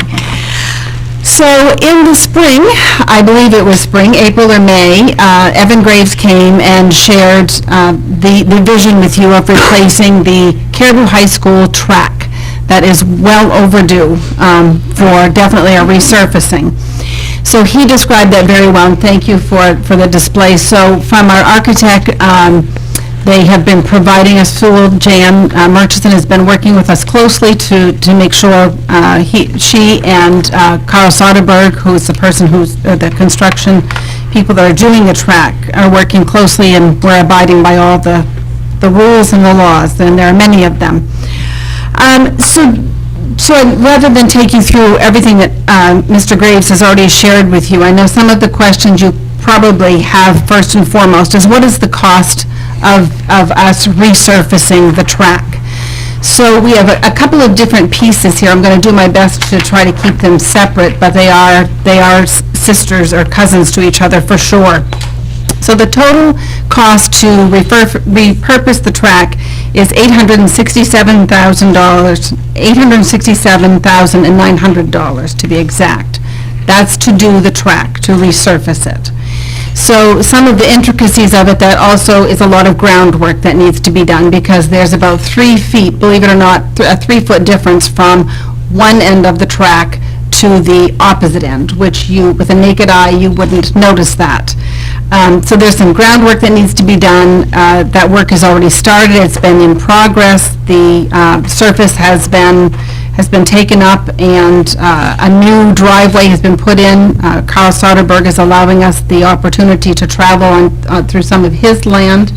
Speaker 2: So in the spring, I believe it was spring, April or May, Evan Graves came and shared the vision with you of replacing the Caribou High School track that is well overdue for definitely a resurfacing. So he described that very well, and thank you for the display. So from our architect, they have been providing us fuel. Jan Murchison has been working with us closely to make sure she and Carl Soderberg, who is the person who's the construction people that are doing the track, are working closely, and we're abiding by all the rules and the laws, and there are many of them. So rather than take you through everything that Mr. Graves has already shared with you, I know some of the questions you probably have first and foremost is what is the cost of us resurfacing the track? So we have a couple of different pieces here. I'm going to do my best to try to keep them separate, but they are sisters or cousins to each other for sure. So the total cost to repurpose the track is $867,900 to be exact. That's to do the track, to resurface it. So some of the intricacies of it, that also is a lot of groundwork that needs to be done, because there's about 3 feet, believe it or not, a 3-foot difference from one end of the track to the opposite end, which with a naked eye, you wouldn't notice that. So there's some groundwork that needs to be done. That work has already started. It's been in progress. The surface has been taken up, and a new driveway has been put in. Carl Soderberg is allowing us the opportunity to travel through some of his land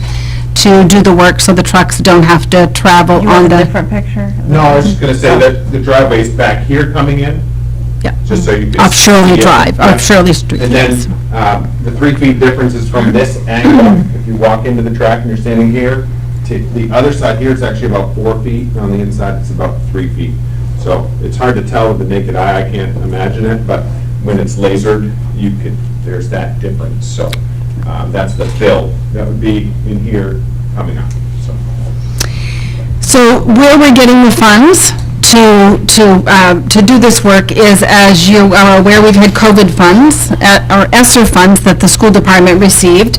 Speaker 2: to do the work, so the trucks don't have to travel
Speaker 4: You
Speaker 2: on
Speaker 4: want a
Speaker 2: the...
Speaker 4: different picture?
Speaker 13: No, I was just going to say that the driveway's back here coming in,
Speaker 2: Yeah.
Speaker 13: just so you can
Speaker 2: Off Shirley
Speaker 13: see it.
Speaker 2: Drive, off Shirley Street.
Speaker 13: And then
Speaker 2: yes.
Speaker 13: the 3 feet difference is from this angle. If you walk into the track and you're standing here, to the other side here, it's actually about 4 feet. On the inside, it's about 3 feet. So it's hard to tell with the naked eye. I can't imagine it, but when it's lasered, there's that difference. So that's the fill that would be in here coming up.
Speaker 2: So where we're getting the funds to do this work is, as you are aware, we've had COVID funds, or ESSER funds that the school department received.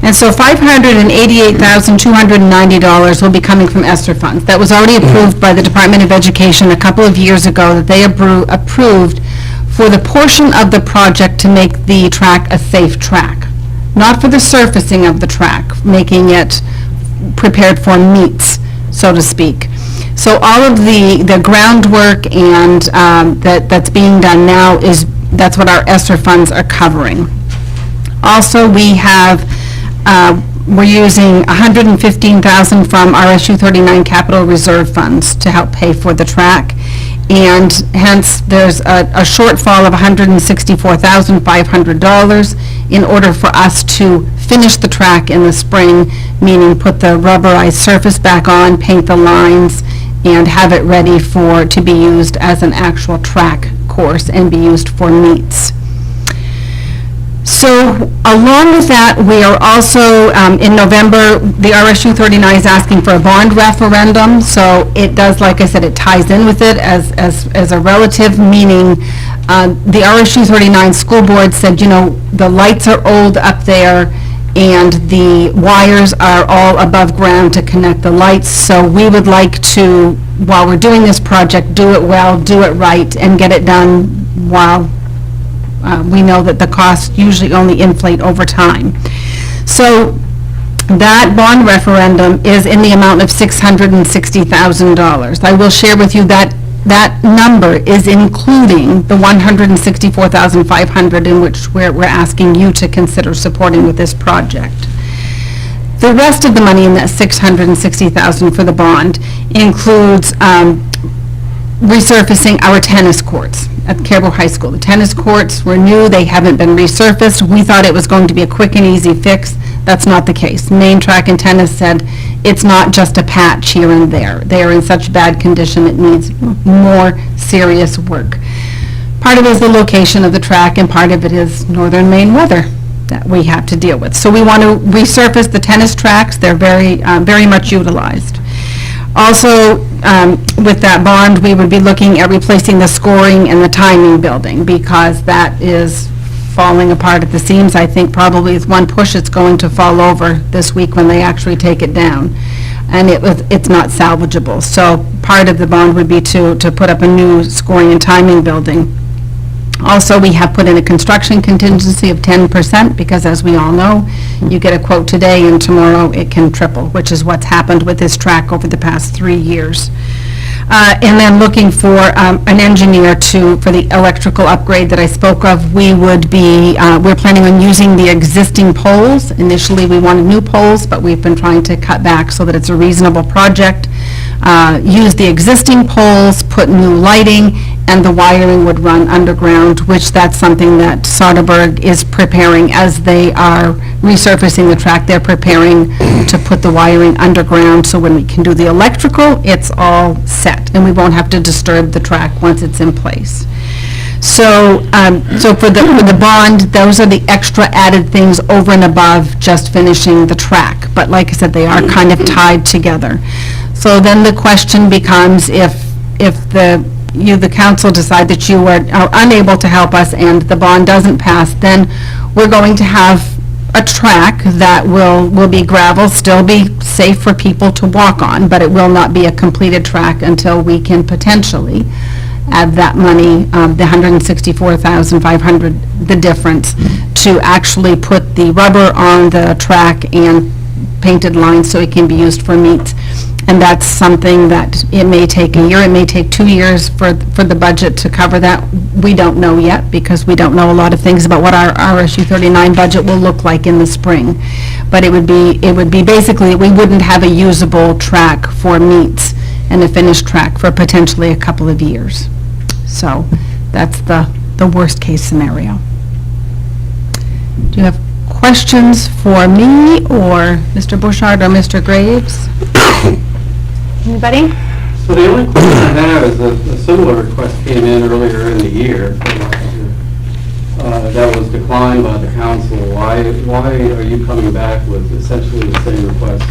Speaker 2: And so $588,290 will be coming from ESSER funds. That was already approved by the Department of Education a couple of years ago, that they approved for the portion of the project to make the track a safe track. Not for the surfacing of the track, making it prepared for meets, so to speak. So all of the groundwork and that's being done now that's what our ESSER funds are covering. Also, we're using $115,000 from RSU 39 Capital Reserve Funds to help pay for the track, and hence there's a shortfall of $164,500 in order for us to finish the track in the spring, meaning put the rubberized surface back on, paint the lines, and have it ready to be used as an actual track course and be used for meets. So along with that, we are also, in November, the RSU 39 is asking for a bond referendum. So it does, like I said, it ties in with it as a relative, meaning the RSU 39 school board said, the lights are old up there and the wires are all above ground to connect the lights. So we would like to, while we're doing this project, do it well, do it right, and get it done while we know that the costs usually only inflate over time. So that bond referendum is in the amount of $660,000. I will share with you that number is including the $164,500 in which we're asking you to consider supporting with this project. The rest of the money in that $660,000 for the bond includes resurfacing our tennis courts at Caribou High School. The tennis courts were new, they haven't been resurfaced. We thought it was going to be a quick and easy fix. That's not the case. Maine Track and Tennis said it's not just a patch here and there. They are in such bad condition, it needs more serious work. Part of it is the location of the track, and part of it is northern Maine weather that we have to deal with. So we want to resurface the tennis tracks. They're very much utilized. Also, with that bond, we would be looking at replacing the scoring and the timing building, because that is falling apart at the seams. I think probably with one push, it's going to fall over this week when they actually take it down. And it's not salvageable. So part of the bond would be to put up a new scoring and timing building. Also, we have put in a construction contingency of 10%, because as we all know, you get a quote today and tomorrow it can triple, which is what's happened with this track over the past 3 years. And then looking for an engineer for the electrical upgrade that I spoke of. We're planning on using the existing poles. Initially, we wanted new poles, but we've been trying to cut back so that it's a reasonable project. Use the existing poles, put new lighting, and the wiring would run underground, which that's something that Soderberg is preparing as they are resurfacing the track. They're preparing to put the wiring underground, so when we can do the electrical, it's all set, and we won't have to disturb the track once it's in place. So, for the bond, those are the extra added things over and above just finishing the track. But like I said, they are kind of tied together. So then the question becomes, if the council decide that you are unable to help us and the bond doesn't pass, then we're going to have a track that will be gravel, still be safe for people to walk on, but it will not be a completed track until we can potentially add that money, the $164,500, the difference, to actually put the rubber on the track and painted lines so it can be used for meets. And that's something that it may take a year, it may take 2 years for the budget to cover that. We don't know yet, because we don't know a lot of things about what our RSU 39 budget will look like in the spring. But it would be basically, we wouldn't have a usable track for meets and a finished track for potentially a couple of years. So that's the worst case scenario. Do you have questions for me or Mr. Bouchard or Mr. Graves?
Speaker 9: Anybody?
Speaker 12: So the only question I have is a similar request came in earlier in the year. That was declined by the council. Why are you coming back with essentially the same request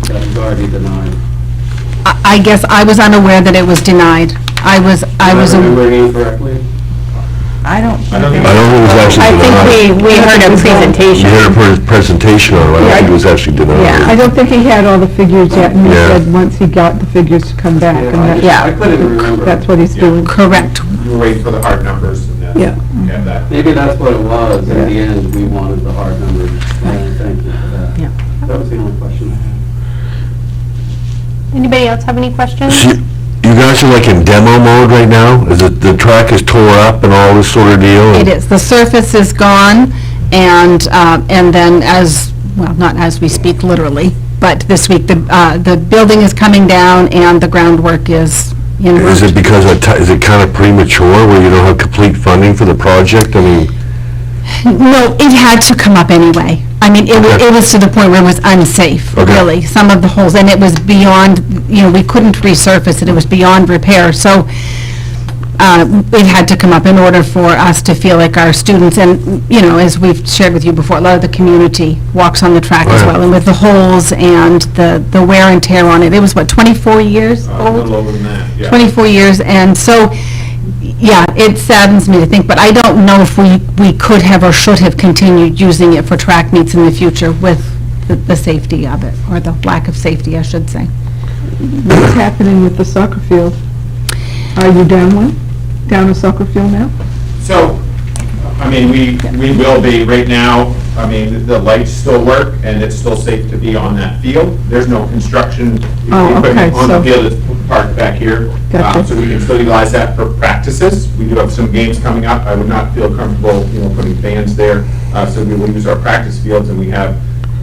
Speaker 12: that was already denied?
Speaker 2: I guess I was unaware that it was denied. I was.
Speaker 12: Am I remembering incorrectly?
Speaker 4: I don't
Speaker 11: I don't think it was actually
Speaker 9: I
Speaker 11: denied.
Speaker 9: think we heard a presentation.
Speaker 11: You heard a presentation on it, I don't think it was actually denied.
Speaker 5: I don't think he had all the figures yet, and he
Speaker 11: Yeah.
Speaker 5: said once he got the figures to come back, and
Speaker 12: I couldn't remember.
Speaker 5: that's what he's doing.
Speaker 2: Correct.
Speaker 13: You were waiting for the hard numbers and then
Speaker 5: Yeah.
Speaker 13: you had that.
Speaker 12: Maybe that's what it was. In the end, we wanted the hard numbers. And thank you for that.
Speaker 2: Yeah.
Speaker 12: That was the only question I had.
Speaker 9: Anybody else have any questions?
Speaker 11: So you guys are like in demo mode right now? Is it, the track is tore up and all this sort of deal?
Speaker 2: It is. The surface is gone, and then not as we speak literally, but this week, the building is coming down and the groundwork is in.
Speaker 11: Is it because, is it kind of premature where you don't have complete funding for the project? I mean,
Speaker 2: No, it had to come up anyway. I mean, it was to the point where it was unsafe,
Speaker 11: Okay.
Speaker 2: really, some of the holes, and it was beyond, we couldn't resurface it, it was beyond repair, so it had to come up in order for us to feel like our students, and, as we've shared with you before, a lot of the community walks on the track as
Speaker 11: Right.
Speaker 2: well, and with the holes and the wear and tear on it, it was, 24 years
Speaker 13: A
Speaker 2: old?
Speaker 13: little over than that, yeah.
Speaker 2: 24 years, and so, yeah, it saddens me to think, but I don't know if we could have or should have continued using it for track meets in the future with the safety of it, or the lack of safety, I should say.
Speaker 5: What's happening with the soccer field? Are you down one? Down a soccer field now?
Speaker 13: So, I mean, we will be right now, I mean, the lights still work and it's still safe to be on that field. There's no construction
Speaker 5: Oh, okay,
Speaker 13: equipment on the
Speaker 5: so-
Speaker 13: field, it's parked back here.
Speaker 5: Gotcha.
Speaker 13: So we can still utilize that for practices. We do have some games coming up. I would not feel comfortable, putting fans there. So we will use our practice fields, and we have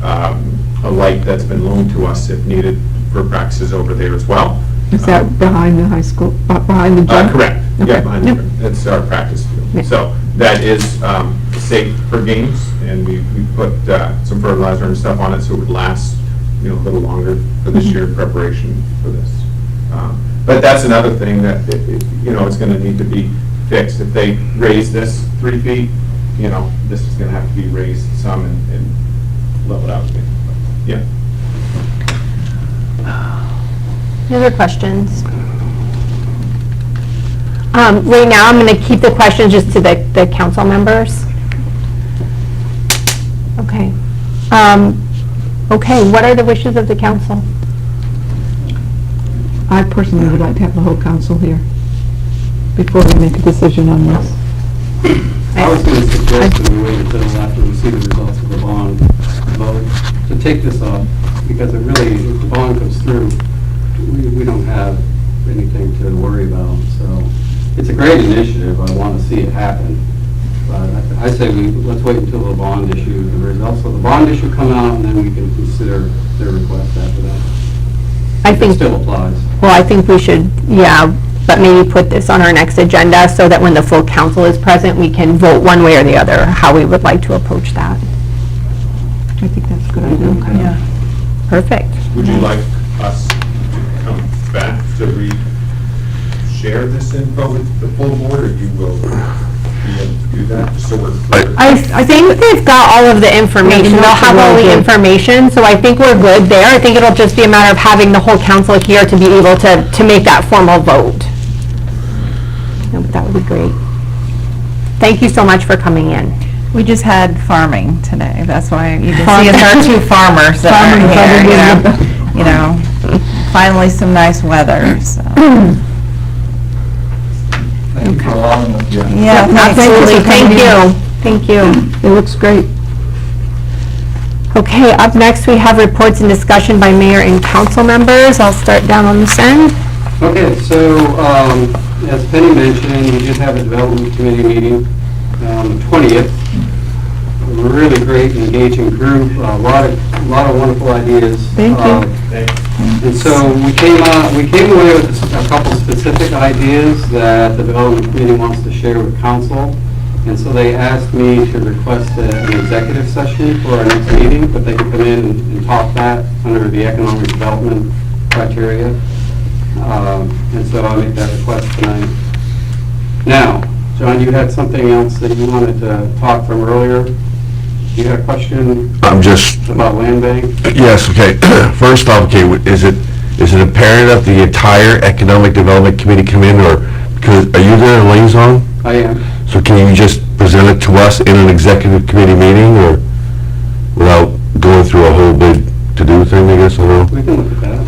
Speaker 13: a light that's been loaned to us if needed for practices over there as well.
Speaker 10: Is that behind the high school, behind the gym?
Speaker 13: Correct, yeah,
Speaker 10: Okay.
Speaker 13: behind the gym. It's our practice field. So that is safe for games, and we put some fertilizer and stuff on it so it would last, a little longer for this year in preparation for this. But that's another thing that, it's gonna need to be fixed. If they raise this 3 feet, this is gonna have to be raised some and leveled out a bit. Yeah.
Speaker 9: Any other questions? Right now, I'm going to keep the questions just to the council members. Okay. Okay, what are the wishes of the council?
Speaker 10: I personally would like to have the whole council here before we make a decision on this.
Speaker 12: I was going to suggest that we wait until after we see the results of the bond vote to take this off, because it really, if the bond goes through, we don't have anything to worry about. So it's a great initiative. I want to see it happen. But I say let's wait until the bond issue, the results of the bond issue come out, and then we can consider their request after that.
Speaker 9: I think
Speaker 12: It still applies.
Speaker 9: Well, I think we should, but maybe put this on our next agenda so that when the full council is present, we can vote one way or the other, how we would like to approach that.
Speaker 10: I think that's a good idea.
Speaker 9: Yeah. Perfect.
Speaker 13: Would you like us to come back to share this info with the full board, or you will be able to do that, just so we're clear?
Speaker 9: I think they've got all of the information. They'll have all the information, so I think we're good there. I think it'll just be a matter of having the whole council here to be able to make that formal vote. That would be great. Thank you so much for coming in.
Speaker 4: We just had farming today, that's why you can see it's our two farmers that are here, finally some nice weather, so.
Speaker 3: Thank you for allowing us.
Speaker 4: Yeah,
Speaker 9: Absolutely, thank you.
Speaker 10: It looks great.
Speaker 9: Okay, up next, we have reports and discussion by mayor and council members. I'll start down on this end.
Speaker 12: Okay, so as Penny mentioned, we did have a development committee meeting on the 20th. A really great, engaging group, a lot of wonderful ideas.
Speaker 10: Thank you.
Speaker 12: And so we came away with a couple specific ideas that the development committee wants to share with council. And so they asked me to request an executive session for our next meeting, but they could come in and talk that under the economic development criteria. And so I'll make that request tonight. Now, John, you had something else that you wanted to talk from earlier? You had a question
Speaker 11: I'm just,
Speaker 12: about land bank?
Speaker 11: yes, okay. First off, okay, is it apparent that the entire Economic Development Committee come in, or, because, are you there, liaison?
Speaker 12: I am.
Speaker 11: So can you just present it to us in an executive committee meeting, or without going through a whole big to-do thing, I guess, I don't know?
Speaker 12: We can look at that.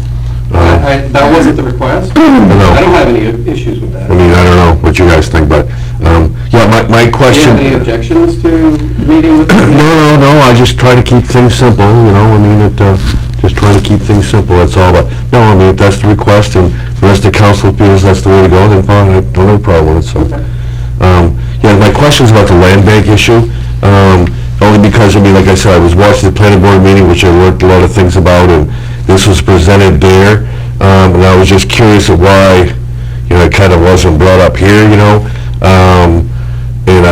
Speaker 12: That wasn't the request.
Speaker 11: No.
Speaker 12: I don't have any issues with that.
Speaker 11: I mean, I don't know what you guys think, but, yeah, my
Speaker 12: Do you
Speaker 11: question...
Speaker 12: have any objections to meeting with them?
Speaker 11: No, I just try to keep things simple, just trying to keep things simple, that's all, but, no, I mean, if that's the request, and the rest of the council feels that's the way to go, then fine, I don't have a problem with it, so. Yeah, my question's about the land bank issue, only because, I mean, like I said, I was watching the planning board meeting, which I learned a lot of things about, and this was presented there, and I was just curious of why, it kind of wasn't brought up here, and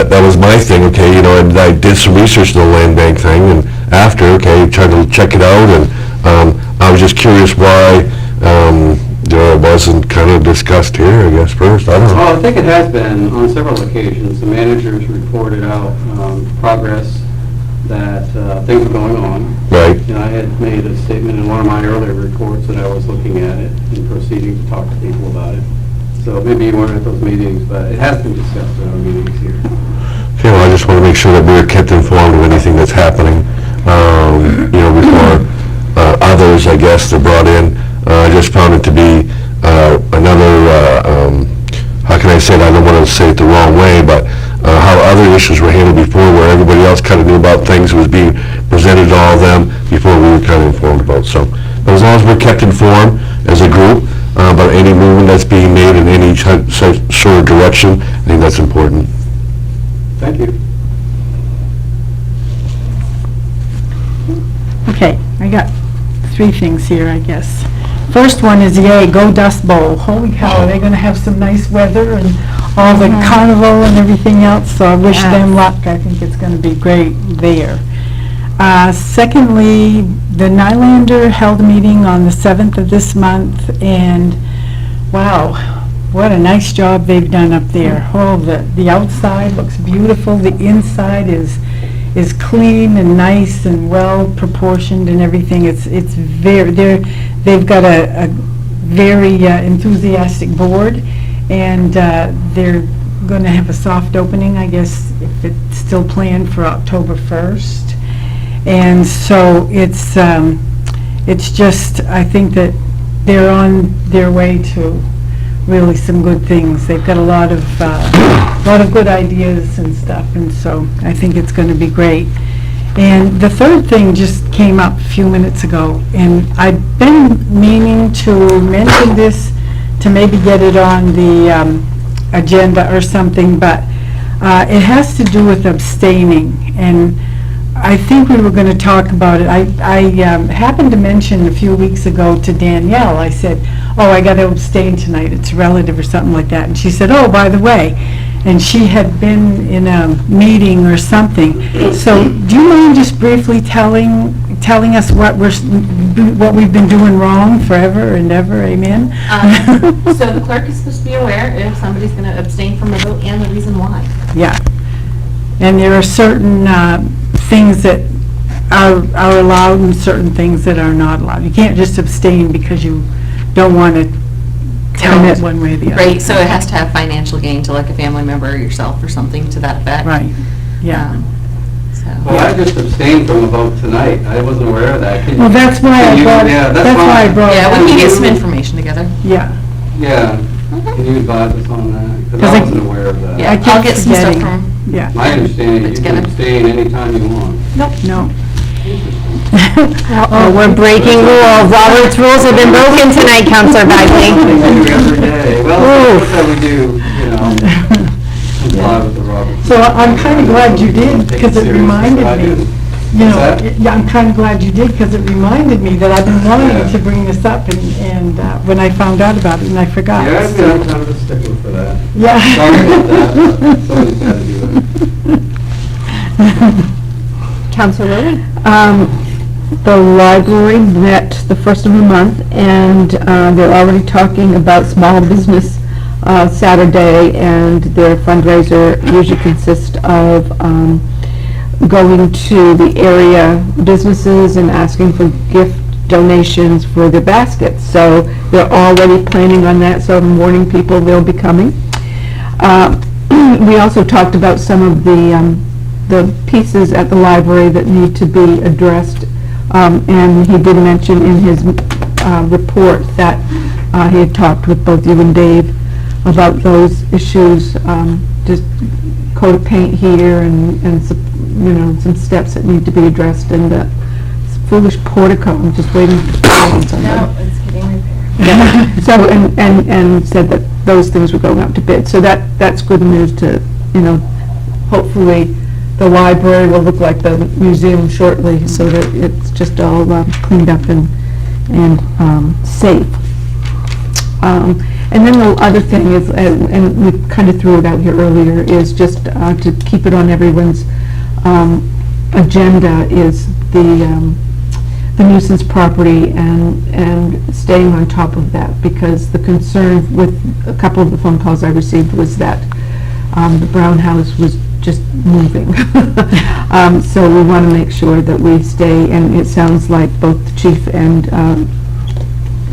Speaker 11: that was my thing, okay, and I did some research on the land bank thing, and after, okay, tried to check it out, and I was just curious why it wasn't kind of discussed here, I guess, first, I don't know.
Speaker 12: Well, I think it has been on several occasions. The managers reported out progress that things were going on.
Speaker 11: Right.
Speaker 12: And I had made a statement in one of my earlier reports that I was looking at it and proceeding to talk to people about it. So maybe you weren't at those meetings, but it has been discussed in our meetings here.
Speaker 11: Okay, well, I just want to make sure that we're kept informed of anything that's happening, before others, I guess, are brought in. I just found it to be another, how can I say it, I don't want to say it the wrong way, but how other issues were handled before, where everybody else kind of knew about things, it was being presented to all of them before we were kind of informed about. So, but as long as we're kept informed as a group about any movement that's being made in any sort of direction, I think that's important.
Speaker 12: Thank you.
Speaker 10: Okay, I got 3 things here, I guess.
Speaker 5: First one is, yay, go Dust Bowl. Holy cow, they're gonna have some nice weather and all the carnival and everything else, so I wish them luck. I think it's gonna be great there. Secondly, the Nylander held a meeting on the 7th of this month, and wow, what a nice job they've done up there. Oh, the outside looks beautiful, the inside is clean and nice and well proportioned and everything. It's very, they've got a very enthusiastic board, and they're going to have a soft opening, I guess, if it's still planned for October 1st. And so it's just, I think that they're on their way to really some good things. They've got a lot of good ideas and stuff, and so I think it's going to be great. And the third thing just came up a few minutes ago, and I've been meaning to mention this to maybe get it on the agenda or something, but it has to do with abstaining, and I think we were going to talk about it. I happened to mention a few weeks ago to Danielle, I said, oh, I got to abstain tonight, it's a relative or something like that, and she said, oh, by the way, and she had been in a meeting or something. So do you mind just briefly telling us what we've been doing wrong forever and ever, amen?
Speaker 14: So the clerk is supposed to be aware if somebody's going to abstain from the vote and the reason why.
Speaker 5: Yeah. And there are certain things that are allowed and certain things that are not allowed. You can't just abstain because you don't want to commit one way or the other.
Speaker 14: Right, so it has to have financial gain to like a family member or yourself or something to that effect.
Speaker 5: Right, yeah.
Speaker 12: Well, I just abstained from the vote tonight. I wasn't aware of that.
Speaker 5: Well, that's why I brought it. That's why I brought it.
Speaker 14: Yeah, we can get some information together.
Speaker 5: Yeah.
Speaker 12: Yeah. Can you advise us on that? Because I wasn't aware of that.
Speaker 14: Yeah, I'll get some stuff from.
Speaker 5: Yeah.
Speaker 12: My understanding, you can abstain anytime you want.
Speaker 5: Nope. No.
Speaker 9: Oh, we're breaking rules. Robert's rules have been broken tonight, Counselor Bagley.
Speaker 12: Every day. Well, that's what we do, you know, comply with the Roberts.
Speaker 5: So I'm kind of glad you did, because it reminded me, you know, yeah, I'm kind of glad you did, because it reminded me that I've been wanting to bring this up, and when I found out about it, and I forgot.
Speaker 12: Yeah, I've been kind of a stickler for that.
Speaker 5: Yeah.
Speaker 12: Sorry about that, but somebody's got to do it.
Speaker 9: Counselor Lilly?
Speaker 10: The library met the first of the month, and they're already talking about small business Saturday, and their fundraiser usually consists of going to the area businesses and asking for gift donations for their baskets. So they're already planning on that, so I'm warning people they'll be coming. We also talked about some of the pieces at the library that need to be addressed, and he did mention in his report that he had talked with both you and Dave about those issues, just coat of paint here and some, you know, some steps that need to be addressed, and the foolish portico, I'm just waiting for something.
Speaker 1: No, it's getting repaired.
Speaker 10: Yeah. So, and said that those things were going out to bid, so that's good news to, you know, hopefully the library will look like the museum shortly, so that it's just all cleaned up and safe. And then the other thing is, and we kind of threw it out here earlier, is just to keep it on everyone's agenda, is the nuisance property and staying on top of that, because the concern with a couple of the phone calls I received was that the Brown House was just moving. So we want to make sure that we stay, and it sounds like both the chief and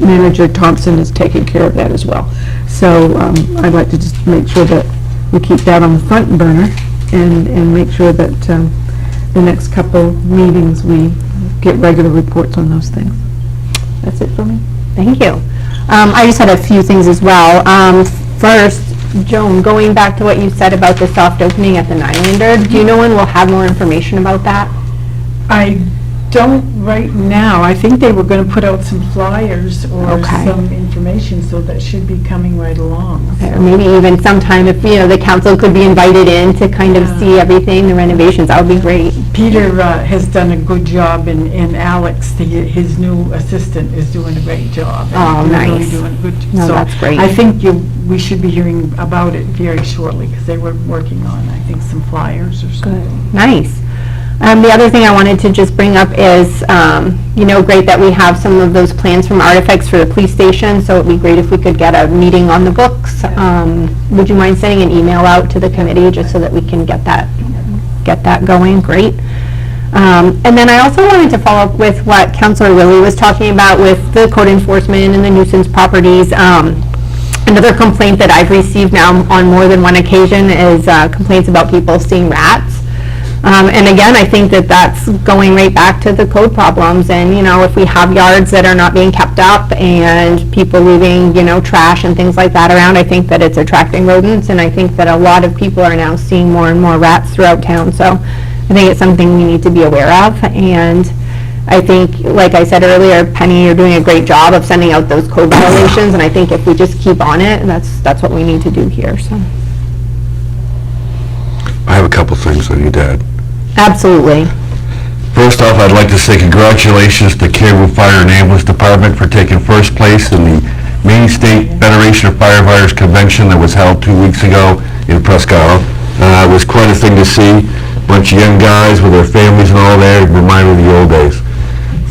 Speaker 10: Manager Thompson is taking care of that as well. So I'd like to just make sure that we keep that on the front burner and make sure that the next couple meetings we get regular reports on those things. That's it for me.
Speaker 9: Thank you. I just had a few things as well. First, Joan, going back to what you said about the soft opening at the Nylander, do you know when we'll have more information about that?
Speaker 5: I don't right now. I think they were going to put out some flyers or
Speaker 9: Okay.
Speaker 5: some information, so that should be coming right along.
Speaker 9: Or maybe even sometime if, the council could be invited in to kind of see everything, the renovations, that would be great.
Speaker 5: Peter has done a good job, and Alex, his new assistant, is doing a great job.
Speaker 9: Oh,
Speaker 5: They're really
Speaker 9: nice.
Speaker 5: doing a good.
Speaker 9: No,
Speaker 5: so
Speaker 9: that's great.
Speaker 5: I think we should be hearing about it very shortly, because they were working on, I think, some flyers or something.
Speaker 9: Nice. The other thing I wanted to just bring up is, great that we have some of those plans from Artifacts for the police station, so it'd be great if we could get a meeting on the books. Would you mind sending an email out to the committee just so that we can get that going? Great. And then I also wanted to follow up with what Councilor Willie was talking about with the code enforcement and the nuisance properties. Another complaint that I've received now on more than one occasion is complaints about people seeing rats. And again, I think that that's going right back to the code problems. And, if we have yards that are not being kept up and people leaving, trash and things like that around, I think that it's attracting rodents. And I think that a lot of people are now seeing more and more rats throughout town. So I think it's something we need to be aware of. And I think, like I said earlier, Penny, you're doing a great job of sending out those code violations. And I think if we just keep on it, that's what we need to do here, so.
Speaker 11: I have a couple things I need to add.
Speaker 9: Absolutely.
Speaker 11: First off, I'd like to say congratulations to Caribou Fire and Ambulance Department for taking first place in the Maine State Federation of Firefighters Convention that was held 2 weeks ago in Presque Isle. It was quite a thing to see. Bunch of young guys with their families and all there, reminded of the old days.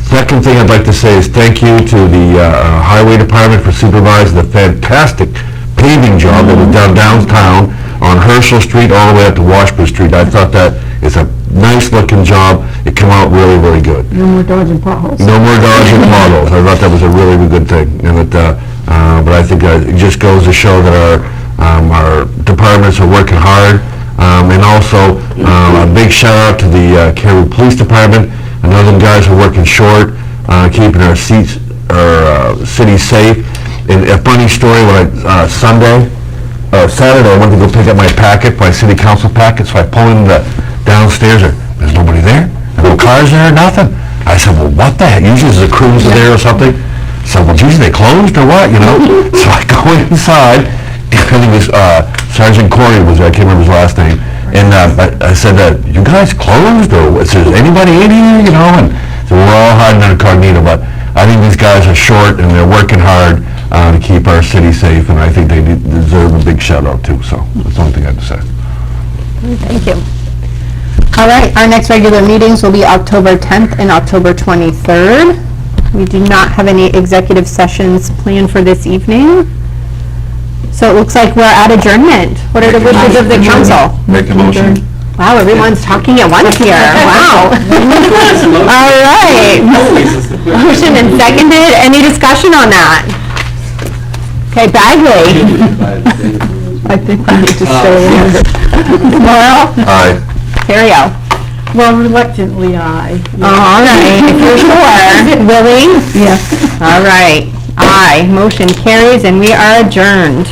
Speaker 11: Second thing I'd like to say is thank you to the Highway Department for supervising the fantastic paving job that was done downtown on Herschel Street all the way up to Washburn Street. I thought that is a nice looking job. It came out really, really good.
Speaker 5: No more dodging potholes.
Speaker 11: No more dodging potholes. I thought that was a really good thing. And that, but I think it just goes to show that our departments are working hard. And also a big shout out to the Caribou Police Department. I know them guys are working short, keeping our city safe. And a funny story, when Saturday, I went to go pick up my packet, my city council packet, so I pull in downstairs, there's nobody there, no cars there, nothing. I said, well, what the heck, usually there's a cruiser there or something. So, well, geez, they closed or what, So I go inside, I think it was Sergeant Corey was there, I can't remember his last name, and I said, you guys closed, or is there anybody in here, And so we're all hiding in incognito, but I think these guys are short and they're working hard to keep our city safe, and I think they deserve a big shout out too, so that's the only thing I have to say.
Speaker 9: Thank you. All right, our next regular meetings will be October 10th and October 23rd. We do not have any executive sessions planned for this evening. So it looks like we're at adjournment. What are the wishes of the council?
Speaker 11: Make a motion.
Speaker 9: Wow, everyone's talking at once here. Wow. All right. Motion and seconded. Any discussion on that? Okay, Bagley.
Speaker 5: I think we need to stay in.
Speaker 9: Morrow?
Speaker 11: Aye.
Speaker 9: Terrio?
Speaker 5: Well, reluctantly, aye.
Speaker 9: All right, if you're sure. Willie?
Speaker 5: Yes.
Speaker 9: All right. Aye. Motion carries and we are adjourned.